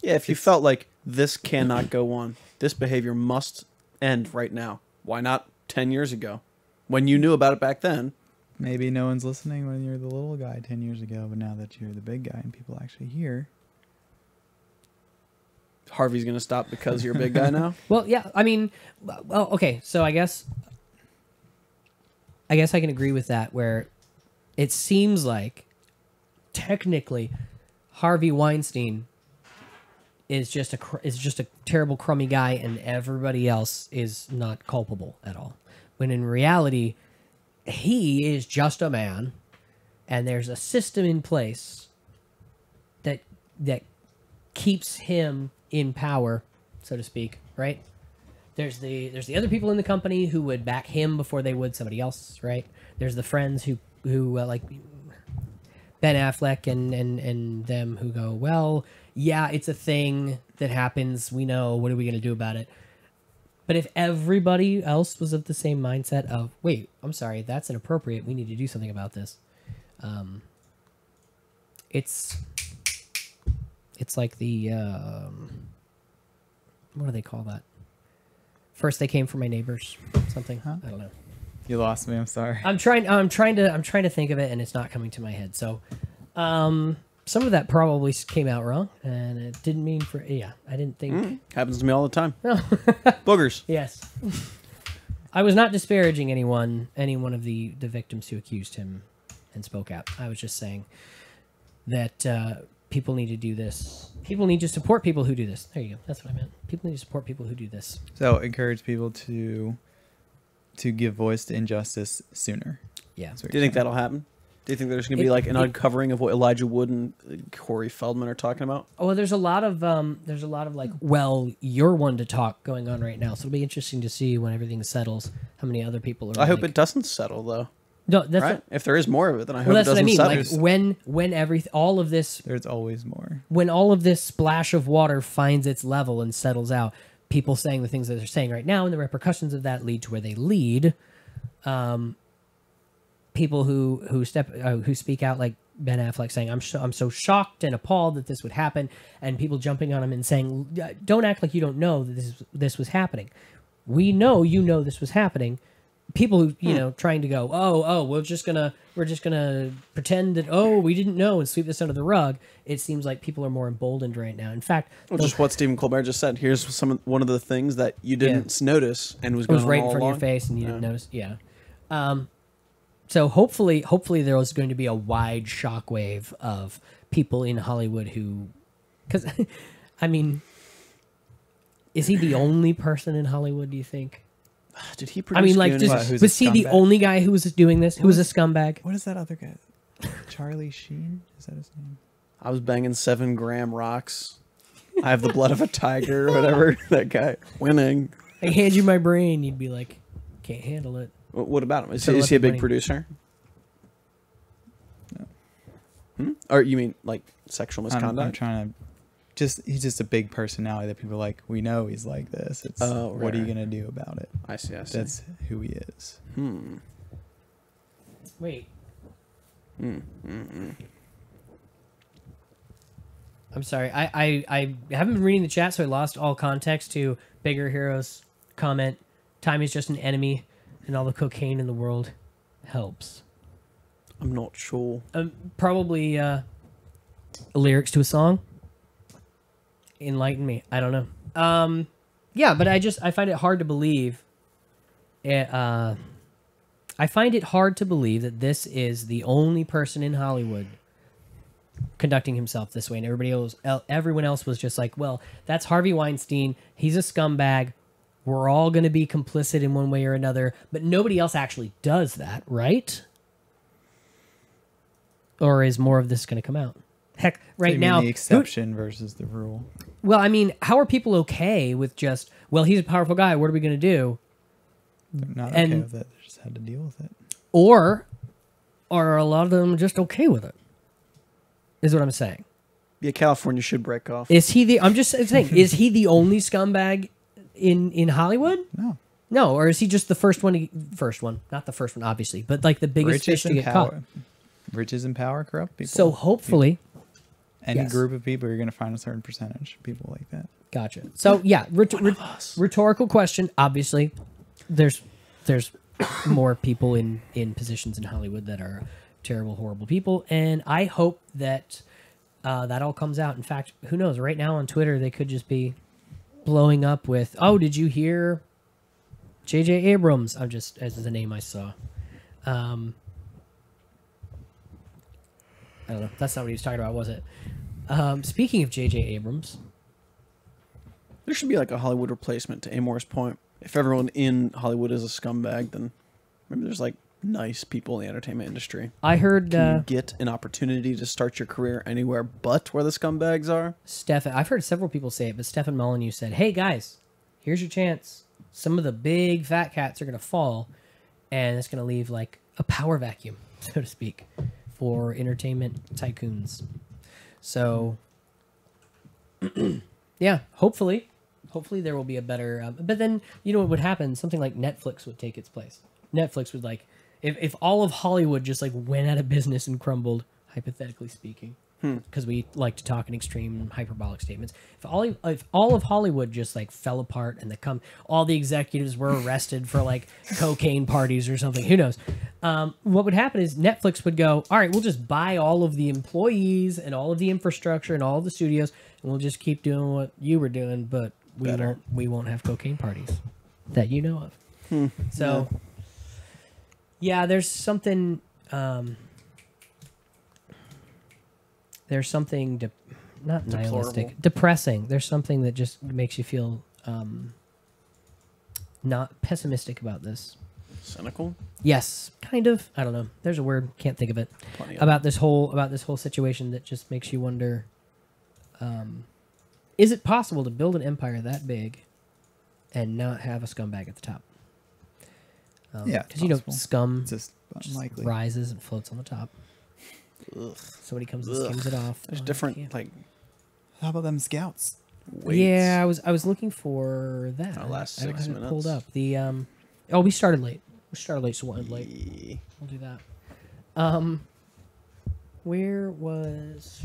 Yeah, if you felt like this cannot go on, this behavior must end right now, why not 10 years ago? When you knew about it back then. Maybe no one's listening when you're the little guy 10 years ago, but now that you're the big guy and people actually hear. Harvey's going to stop because you're a big guy now? well, yeah, I mean, well, okay, so I guess I can agree with that, where it seems like technically Harvey Weinstein is just a terrible, crummy guy, and everybody else is not culpable at all. When in reality, he is just a man, and there's a system in place that keeps him in power, so to speak. Right? There's the other people in the company who would back him before they would somebody else. Right? There's the friends who like Ben Affleck and them who go, well, yeah, it's a thing that happens. We know. What are we going to do about it? But if everybody else was of the same mindset of, wait, I'm sorry, that's inappropriate. We need to do something about this. It's like the, what do they call that? First they came for my neighbors, something. Huh? I don't know. You lost me. I'm sorry. I'm trying to think of it, and it's not coming to my head. So, some of that probably came out wrong, and it didn't mean for. Yeah, I didn't think. Happens to me all the time. No. Boogers. Yes. I was not disparaging any one of the victims who accused him and spoke out. I was just saying that people need to do this. People need to support people who do this. There you go. That's what I meant. People need to support people who do this. So encourage people to give voice to injustice sooner. Yeah. Do you think that'll happen? Do you think there's going to be like an uncovering of what Elijah Wood and Corey Feldman are talking about? Oh, well, there's a lot of like, well, you're one to talk going on right now. So it'll be interesting to see when everything settles how many other people are. I hope it doesn't settle though. No, that's right. If there is more of it, then I hope that's it doesn't what I mean. settle. Like when all of this, there's always more. When all of this splash of water finds its level and settles out, people saying the things that they're saying right now, and the repercussions of that lead to where they lead. People who speak out, like Ben Affleck saying, I'm so shocked and appalled that this would happen, and people jumping on him and saying, don't act like you don't know that this was happening. We know you know this was happening. People who trying to go, we're just gonna pretend that we didn't know and sweep this under the rug. It seems like people are more emboldened right now. In fact, just what Stephen Colbert just said. Here's one of the things that you didn't notice and was going on right all in front along. of your face and you didn't notice. Yeah. So hopefully there is going to be a wide shockwave of people in Hollywood who, because, I mean, is he the only person in Hollywood? Do you think? Did he produce? Was he the only guy who was doing this? Who was a scumbag? What is that other guy? Charlie Sheen? Is that his name? I was banging 7-gram rocks. I have the blood of a tiger or whatever. That guy winning. I hand you my brain. You'd be like, can't handle it. What about him? Is he a big producer? No. Or you mean like sexual misconduct? I'm trying to he's just a big personality that people are like, we know he's like this. It's what are you gonna do about it? I see. That's who he is. Wait. I'm sorry. I haven't been reading the chat, so I lost all context to Bigger Heroes comment. Time is just an enemy, and all the cocaine in the world helps. I'm not sure. Probably lyrics to a song. Enlighten me. I don't know. Yeah, but I find it hard to believe. I find it hard to believe that this is the only person in Hollywood conducting himself this way, and everyone else was just like, well, that's Harvey Weinstein. He's a scumbag. We're all going to be complicit in one way or another, but nobody else actually does that, right? Or is more of this going to come out? Heck, So right you mean now, the exception versus the rule. well, I mean, how are people okay with just, well, he's a powerful guy, what are we going to do? They're not And- okay with it. They just had to deal with it. Or are a lot of them just okay with it? Is what I'm saying. Yeah, California should break off. Is he the? I'm just saying. Is he the only scumbag in Hollywood? No. No, or is he just the first one? First one, not the first one, obviously, but like the biggest fish to get caught. Riches and power corrupt people. So hopefully, any yes. group of people, you're going to find a certain percentage of people like that. gotcha. So yeah, rhetorical question. Obviously, there's more people in positions in Hollywood that are terrible, horrible people, and I hope that that all comes out. In fact, who knows? Right now on Twitter, they could just be blowing up with, "Oh, did you hear J.J. Abrams?" I'm just as the name I saw. I don't know. That's not what he was talking about, was it? Speaking of J.J. Abrams, There should be like a Hollywood replacement to Amor's point. If everyone in Hollywood is a scumbag, then maybe there's like nice people in the entertainment industry. I heard Can you get an opportunity to start your career anywhere but where the scumbags are? I've heard several people say it, but Stefan Molyneux said, "Hey guys, here's your chance. Some of the big fat cats are going to fall, and it's going to leave like a power vacuum, so to speak, for entertainment tycoons." So, yeah, hopefully there will be a better. But then you know what would happen? Something like Netflix would take its place. Netflix would like if all of Hollywood just like went out of business and crumbled, hypothetically speaking. Because we like to talk in extreme hyperbolic statements. If all of Hollywood just like fell apart and all the executives were arrested for like cocaine parties or something, who knows? What would happen is Netflix would go, all right, we'll just buy all of the employees and all of the infrastructure and all of the studios, and we'll just keep doing what you were doing, but we won't have cocaine parties that you know of. So, yeah, there's something. There's something not nihilistic, depressing. There's something that just makes you feel not pessimistic about this. Cynical? Yes, kind of. I don't know. There's a word, can't think of it. Plenty of About this whole situation that just makes you wonder: is it possible to build an empire that big and not have a scumbag at the top? Yeah, because you know possible. scum It's just unlikely. rises and floats on the top. Ugh. Somebody comes and skims it off. There's Oh, I different can't. like How about them scouts? weights. Yeah, I was looking for that. Our last I don't 6 have it pulled minutes. up. The oh, we started late. So we'll end late. Yeah. We'll do that. Where was?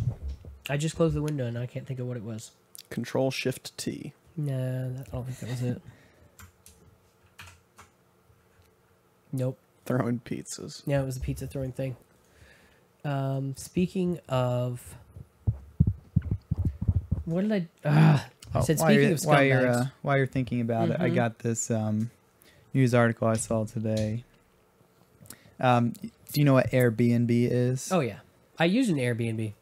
I just closed the window and I can't think of what it was. Control Shift T. Nah, I don't think that was it. Nope. Throwing pizzas. Yeah, it was the pizza throwing thing. Speaking of, what did I? I said speaking of scumbags. While you're thinking about it, I got this news article I saw today. Do you know what Airbnb is? Oh yeah, I use an Airbnb.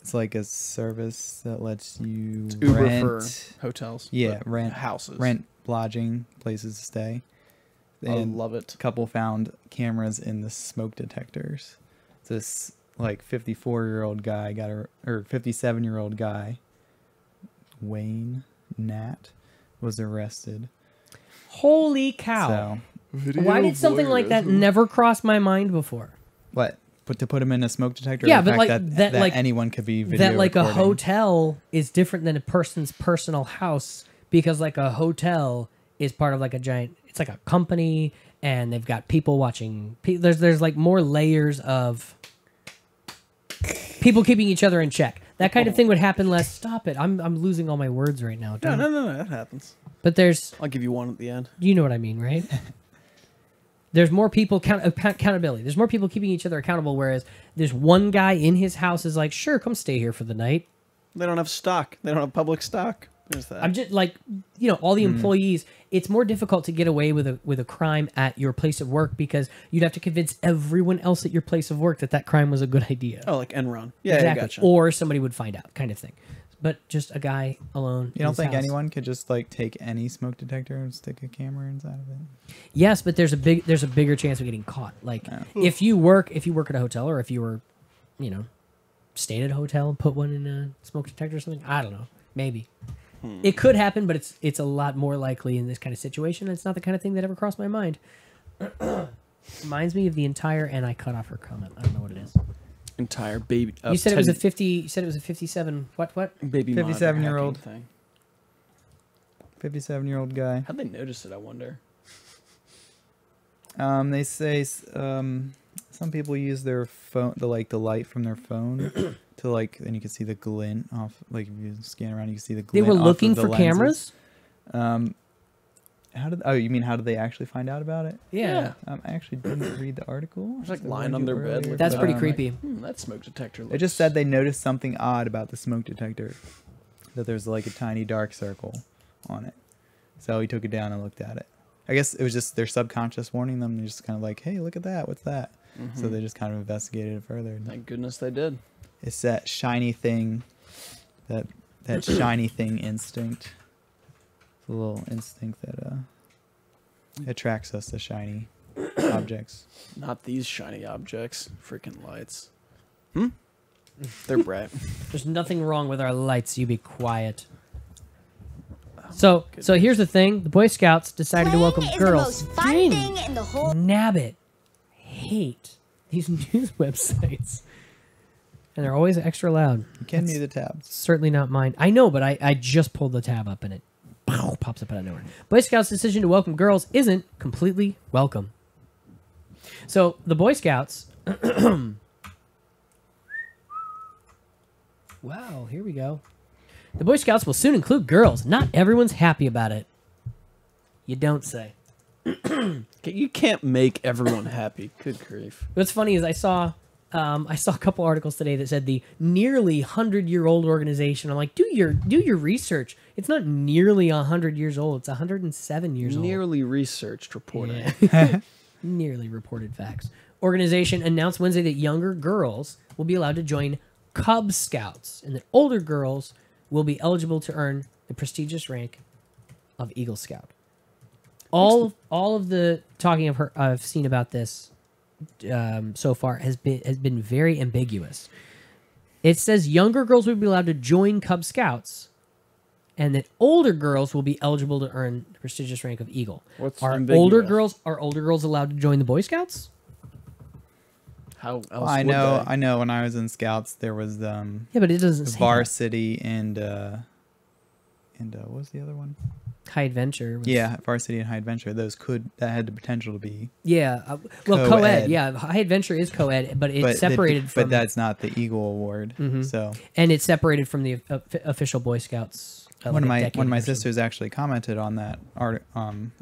It's like a service that lets you It's Uber rent. for hotels. Yeah, but rent houses. rent lodging places to stay. I And love it. a couple found cameras in the smoke detectors. This like 54-year-old guy or 57-year-old guy, Wayne Nat, was arrested. Holy cow! So Why did something like that never cross my mind before? what? To put him in a smoke detector? Yeah, or the but fact like that like anyone could be video that like recording? a hotel is different than a person's personal house because like a hotel is part of like a giant. It's like a company, and they've got people watching. There's like more layers of people keeping each other in check. That kind of thing would happen less. Stop it! I'm losing all my words right now. No, Don't- no, that happens. But there's I'll give you one at the end. you know what I mean, right? There's more people accountability. There's more people keeping each other accountable. Whereas there's one guy in his house is like, sure, come stay here for the night. They don't have stock. They don't have public stock. There's that. I'm just like, you know, all the employees. It's more difficult to get away with a crime at your place of work because you'd have to convince everyone else at your place of work that crime was a good idea. Oh, like Enron. Yeah, exactly. I gotcha. Or somebody would find out, kind of thing. But just a guy alone. You in don't his think house. anyone could just like take any smoke detector and stick a camera inside of it? Yes, but there's a bigger chance of getting caught. Like if you work at a hotel or if you were, you know, stayed at a hotel and put one in a smoke detector or something. I don't know. Maybe. It could happen, but it's a lot more likely in this kind of situation. It's not the kind of thing that ever crossed my mind. Reminds me of the entire, and I cut off her comment. I don't know what it is. Entire baby. You said it was a 50. You said it was a 57. What? baby 57-year-old thing. 57-year-old guy. How'd they notice it? I wonder. They say some people use their phone, the light from their phone, to then you can see the glint off. Like if you scan around, you can see the glint. They were off looking of the for lenses. cameras. You mean how did they actually find out about it? Yeah. I actually didn't read the article. It's like I lying read on it their bed. earlier, That's but, pretty creepy. That smoke detector. They just said they noticed something odd about the smoke detector, that there's like a tiny dark circle on it. So he took it down and looked at it. I guess it was just their subconscious warning them. They're just kind of like, hey, look at that. What's that? So they just kind of investigated it further. Thank goodness they did. It's that shiny thing, that shiny thing instinct. It's a little instinct that attracts us to shiny objects. Not these shiny objects. Freaking lights. They're bright. There's nothing wrong with our lights. You be quiet. So here's the thing. The Boy Scouts decided to welcome girls. The most fun thing in the whole. Nabbit. Hate these news websites. And they're always extra loud. You can do the tabs. Certainly not mine. I know, but I just pulled the tab up and it pops up out of nowhere. Boy Scouts' decision to welcome girls isn't completely welcome. So the Boy Scouts... Wow, here we go. The Boy Scouts will soon include girls. Not everyone's happy about it. You don't say. You can't make everyone happy. Good grief. What's funny is I saw a couple articles today that said the nearly 100-year-old organization. I'm like, do your research. It's not nearly 100 years old. It's 107 years old. Nearly researched reporting. Yeah. Nearly reported facts. Organization announced Wednesday that younger girls will be allowed to join Cub Scouts and that older girls will be eligible to earn the prestigious rank of Eagle Scout. All of the talking I've seen about this so far has been very ambiguous. It says younger girls will be allowed to join Cub Scouts, and that older girls will be eligible to earn the prestigious rank of Eagle. Are older girls allowed to join the Boy Scouts? How else Well, I know. When I was in Scouts, there was Yeah, but it doesn't say that. Varsity and what was the other one? High Adventure. Yeah, Varsity and High Adventure. That had the potential to be. Yeah, well, co-ed. Yeah, High Adventure is co-ed, but it's separated from. But that's not the Eagle Award. So. And it's separated from the official Boy Scouts. One of my sisters actually commented on that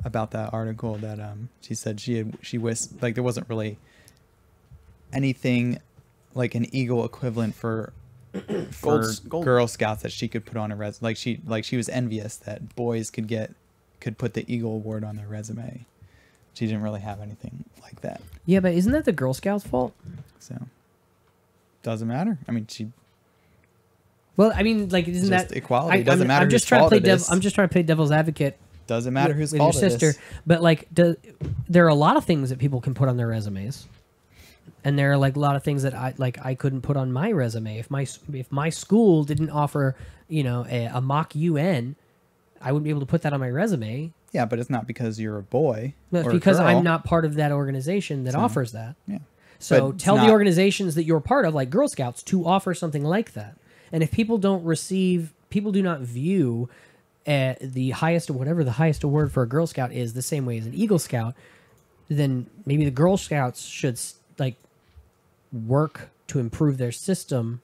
about that article that she said she wished like there wasn't really anything like an Eagle equivalent for Gold. Girl Scouts that she could put on a she was envious that boys could put the Eagle Award on their resume. She didn't really have anything like that. Yeah, but isn't that the Girl Scouts' fault? So doesn't matter. I mean, Well, I mean, like, isn't that equality? It doesn't matter. I'm just trying to play devil's advite. Doesn't matter whose with fault your sister, it is. but like, there are a lot of things that people can put on their resumes, and there are like a lot of things that I couldn't put on my resume. If my school didn't offer a mock UN, I wouldn't be able to put that on my resume. Yeah, but it's not because you're a boy. No, it's or because a girl. I'm not part of that organization that offers that. Yeah. So But tell it's the not- organizations that you're part of, like Girl Scouts, to offer something like that. And if people do not view the highest, whatever the highest award for a Girl Scout is, the same way as an Eagle Scout, then maybe the Girl Scouts should like work to improve their system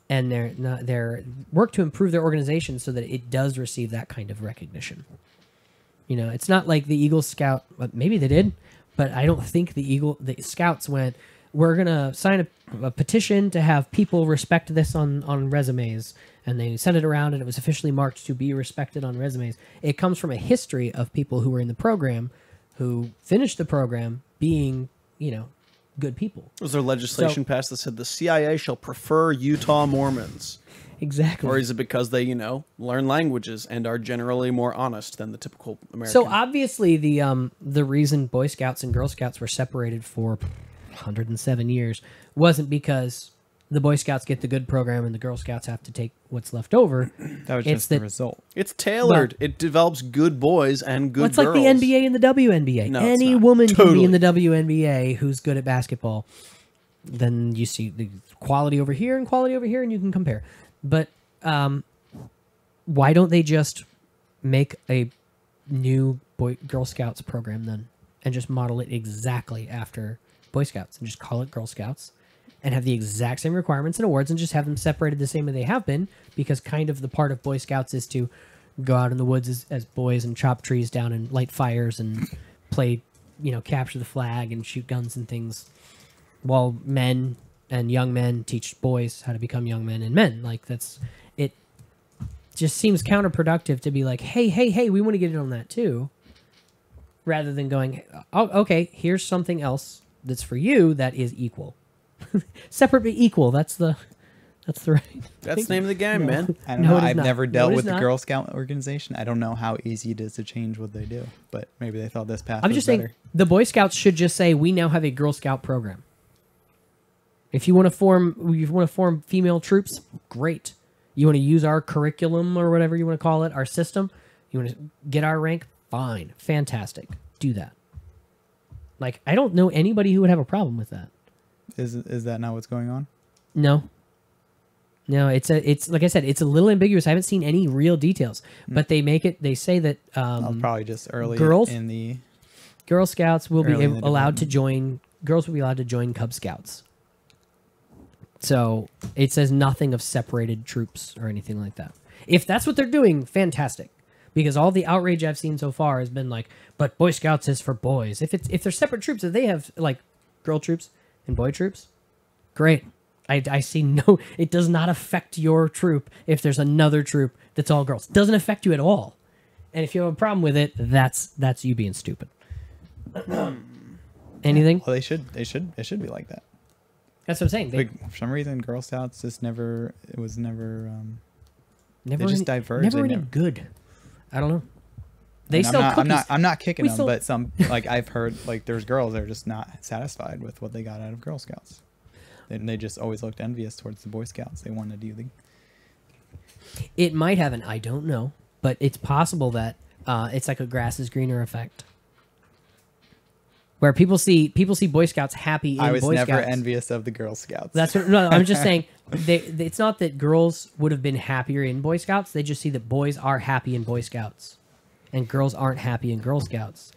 and their work to improve their organization so that it does receive that kind of recognition. It's not like the Eagle Scout. Maybe they did, but I don't think the Scouts went, we're going to sign a petition to have people respect this on resumes. And they sent it around and it was officially marked to be respected on resumes. It comes from a history of people who were in the program who finished the program being, good people. Was there legislation passed that said the CIA shall prefer Utah Mormons? Exactly. Or is it because they, learn languages and are generally more honest than the typical American? So obviously the reason Boy Scouts and Girl Scouts were separated for 107 years wasn't because the Boy Scouts get the good program and the Girl Scouts have to take what's left over. That was It's just the that- result. It's tailored. It develops good boys and good Well, it's girls. like the NBA and the WNBA. No, it's Any not. woman can be Totally. in the WNBA who's good at basketball. Then you see the quality over here and quality over here, and you can compare. But why don't they just make a new Girl Scouts program then, and just model it exactly after Boy Scouts, and just call it Girl Scouts, and have the exact same requirements and awards, and just have them separated the same way they have been, because kind of the part of Boy Scouts is to go out in the woods as boys and chop trees down and light fires and play, capture the flag and shoot guns and things, while men and young men teach boys how to become young men and men. Like, that's it. Just seems counterproductive to be like, hey, we want to get in on that too, rather than going, oh, okay, here's something else that's for you that is equal. Separate but equal. That's the right. That's the name of the game, man. I don't No, know. it is I've not. never No, dealt it is with the not. Girl Scout organization. I don't know how easy it is to change what they do, but maybe they thought this path I'm was just better. saying the Boy Scouts should just say we now have a Girl Scout program. If you want to form female troops, great. You want to use our curriculum or whatever you want to call it, our system. You want to get our rank, fine, fantastic, do that. Like, I don't know anybody who would have a problem with that. Is that not what's going on? No, it's like I said, it's a little ambiguous. I haven't seen any real details, but they say that Probably just early girls? in the. Girl Scouts will be Early in the allowed to development. join. Girls will be allowed to join Cub Scouts. So it says nothing of separated troops or anything like that. If that's what they're doing, fantastic. Because all the outrage I've seen so far has been like, but Boy Scouts is for boys. If they're separate troops, if they have like girl troops and boy troops, great. I see no. It does not affect your troop if there's another troop that's all girls. It doesn't affect you at all. And if you have a problem with it, that's you being stupid. Anything? Well, it should be like that. That's what I'm saying. They But for some reason, Girl Scouts just never. It was never. never just any, diverged. Never They any never- good. I don't know. They And sell cookies. I'm not kicking We them, still- but some like I've heard like there's girls that are just not satisfied with what they got out of Girl Scouts. And they just always looked envious towards the Boy Scouts. They wanted to do the. It might have an I don't know, but it's possible that it's like a grass is greener effect, where people see Boy Scouts happy in I was Boy never Scouts. envious of the Girl Scouts. That's what, no. I'm just saying it's not that girls would have been happier in Boy Scouts. They just see that boys are happy in Boy Scouts, and girls aren't happy in Girl Scouts.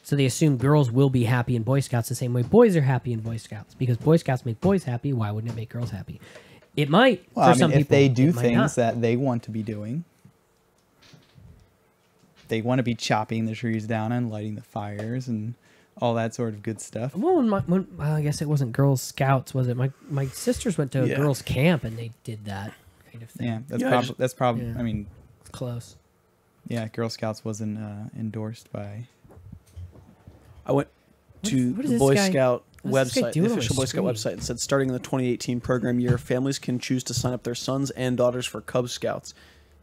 So they assume girls will be happy in Boy Scouts the same way boys are happy in Boy Scouts, because Boy Scouts make boys happy. Why wouldn't it make girls happy? It might Well, for I mean, some if people. they do it might things not. that they want to be doing, they want to be chopping the trees down and lighting the fires and all that sort of good stuff. Well, well, I guess it wasn't Girl Scouts, was it? My sisters went to a Yeah. girls' camp and they did that kind of thing. Yeah, that's Yeah, I probably just- that's probably. Yeah. I mean, It's close. yeah, Girl Scouts wasn't endorsed by. I went to what is the this Boy guy- Scout what's this guy website, the doing on my official Boy Scout screen? website, and said starting in the 2018 program year, families can choose to sign up their sons and daughters for Cub Scouts.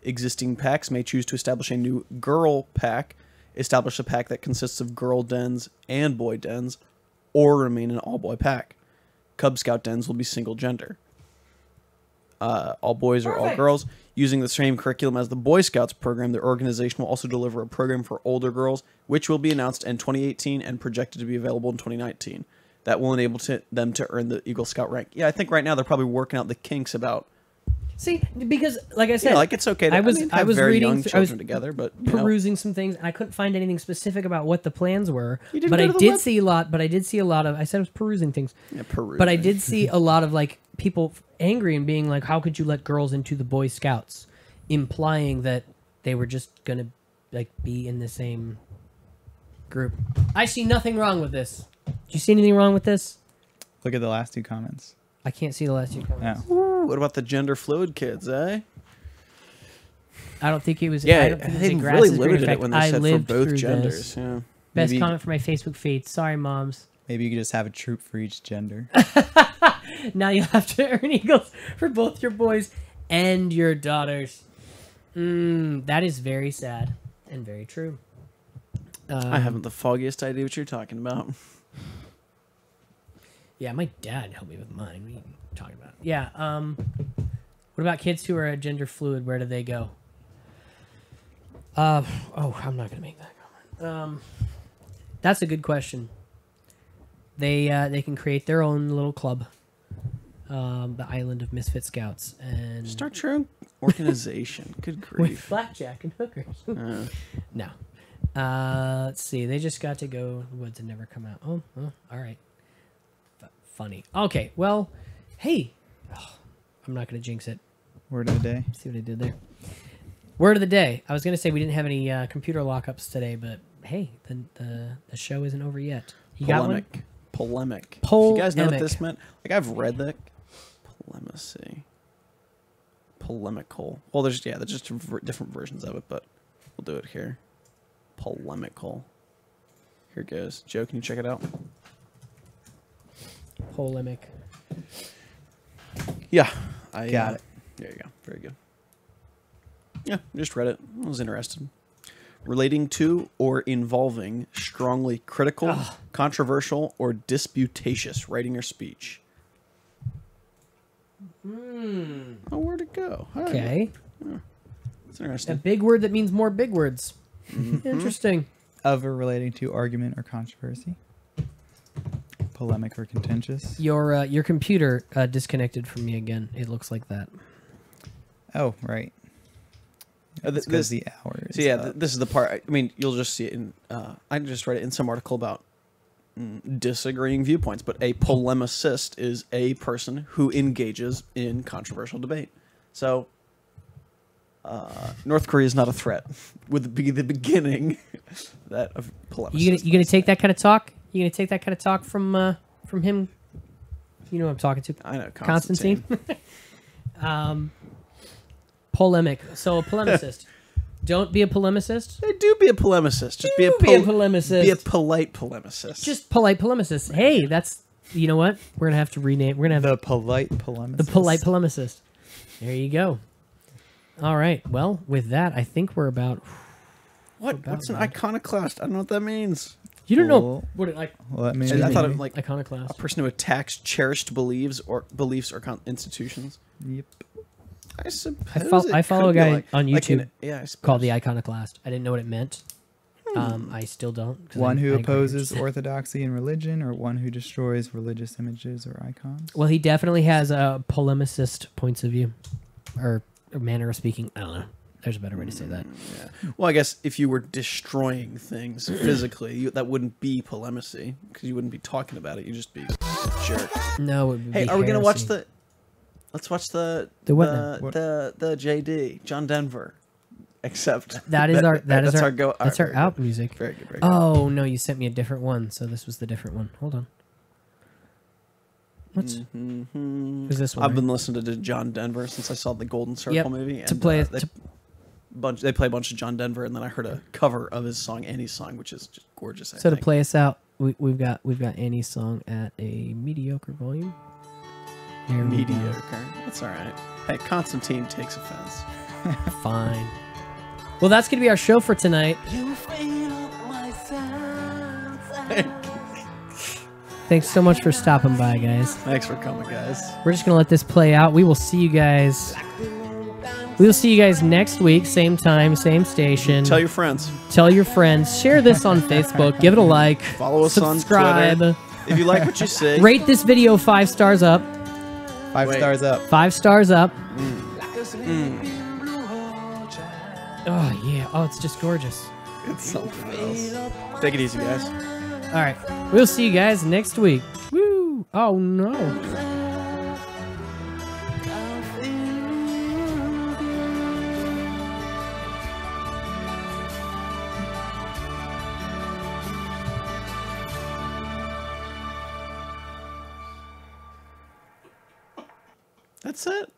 Existing packs may choose to establish a new girl pack, establish a pack that consists of girl dens and boy dens, or remain an all-boy pack. Cub Scout dens will be single gender. All boys or all Perfect. girls. Using the same curriculum as the Boy Scouts program, the organization will also deliver a program for older girls, which will be announced in 2018 and projected to be available in 2019. That will enable them to earn the Eagle Scout rank. Yeah, I think right now they're probably working out the kinks about. See, because like I said, Yeah, like it's okay to I was have very reading, young I was children together, but you know. perusing some things, and I couldn't find anything specific about what the plans were. You didn't but go I to the did web- see a lot. But I did see a lot of. I said I was perusing things. Yeah, Peru. But I did see a lot of like people angry and being like, "How could you let girls into the Boy Scouts?" Implying that they were just gonna like be in the same group. I see nothing wrong with this. Do you see anything wrong with this? Look at the last two comments. I can't see the last two comments. Yeah. Ooh, what about the gender fluid kids, eh? I don't think it was. Yeah, I don't think it was they a grass really is green limited it effect. when they I said for lived both through genders. this. Yeah. Best Maybe- comment for my Facebook feed. Sorry, moms. Maybe you could just have a troop for each gender. Now you'll have to earn eagles for both your boys and your daughters. That is very sad and very true. I haven't the foggiest idea what you're talking about. Yeah, my dad helped me with mine. What are you talking about? Yeah. What about kids who are gender fluid? Where do they go? I'm not gonna make that comment. That's a good question. They can create their own little club, the Island of Misfit Scouts, and Start your own organization. Good with grief. blackjack and hookers. No. Let's see. They just got to go in the woods and never come out. Oh, all right. Funny. Okay. Well, hey. I'm not gonna jinx it. Word of the day. See what I did there. Word of the day. I was gonna say we didn't have any computer lockups today, but hey, the show isn't over yet. You got one? Polemic. If you guys know what this meant, like I've read that. Polemacy. Polemical. Well, there's just different versions of it, but we'll do it here. Polemical. Here it goes. Joe, can you check it out? Polemic. Yeah, I Got it. There you go. Very good. Yeah, just read it. I was interested. Relating to or involving strongly critical, controversial, or disputatious writing or speech. Oh, where'd it go? Okay. That's A interesting. big word that means more big words. Interesting. Of or relating to argument or controversy. Polemic or contentious. Your computer disconnected from me again. It looks like that. Oh, right. It's because the hours. So yeah, this is the part. I mean, you'll just see it in. I just read it in some article about disagreeing viewpoints, but a polemicist is a person who engages in controversial debate. So, North Korea is not a threat. Would be the beginning that of polemicist. You gonna take that kind of talk? You gonna take that kind of talk from him? You know who I'm talking to. I know Constantine. Polemic. So a polemicist. Don't be a polemicist. Do be a polemicist. Just be a polemicist. Be a polite polemicist. Just polite polemicist. Hey, that's, you know what? We're gonna have to rename. We're gonna have The polite polemicist. the polite polemicist. There you go. All right. Well, with that, I think we're about. What's an iconoclast? I don't know what that means. You don't know Well, what it like Well, that means I thought maybe- of like iconoclast. a person who attacks cherished beliefs or institutions. Yep. I suppose I follow a could be guy like- on like YouTube I called suppose. the iconoclast. I didn't know what it meant. I still don't. 'cause One I who ain't very opposes interested. orthodoxy in religion, or one who destroys religious images or icons. Well, he definitely has a polemicist points of view, or manner of speaking. I don't know. There's a better way to say that. Yeah. Well, I guess if you were destroying things physically, that wouldn't be polemicy because you wouldn't be talking about it. You'd just be a jerk. No, it would Hey, be are we gonna watch heresy. the? Let's watch the what now? the JD John Denver. Except That is our that's our go. That's our very out good. music. Very good. Very good. Oh no, you sent me a different one, so this was the different one. Hold on. What's who's this one? I've been listening to John Denver since I saw the Golden Circle Yep, movie. to play they, they play a bunch of John Denver, and then I heard a cover of his song Annie's Song, which is just gorgeous. I So to think. play us out, we've got Annie's song at a mediocre volume. Here we go. Mediocre. That's all right. Hey, Constantine takes offense. Fine. Well, that's gonna be our show for tonight. Thanks so much for stopping by, guys. Thanks for coming, guys. We're just gonna let this play out. We will see you guys. We will see you guys next week, same time, same station. Tell your friends. Tell your friends. Share this on Facebook. Give it a like. Follow us subscribe. on Twitter. If you like what you see, Rate this video 5 stars up. 5 stars up. 5 stars up. Oh yeah. Oh, it's just gorgeous. it's something else. Take it easy, guys. All right. We'll see you guys next week. Woo! Oh no. That's it.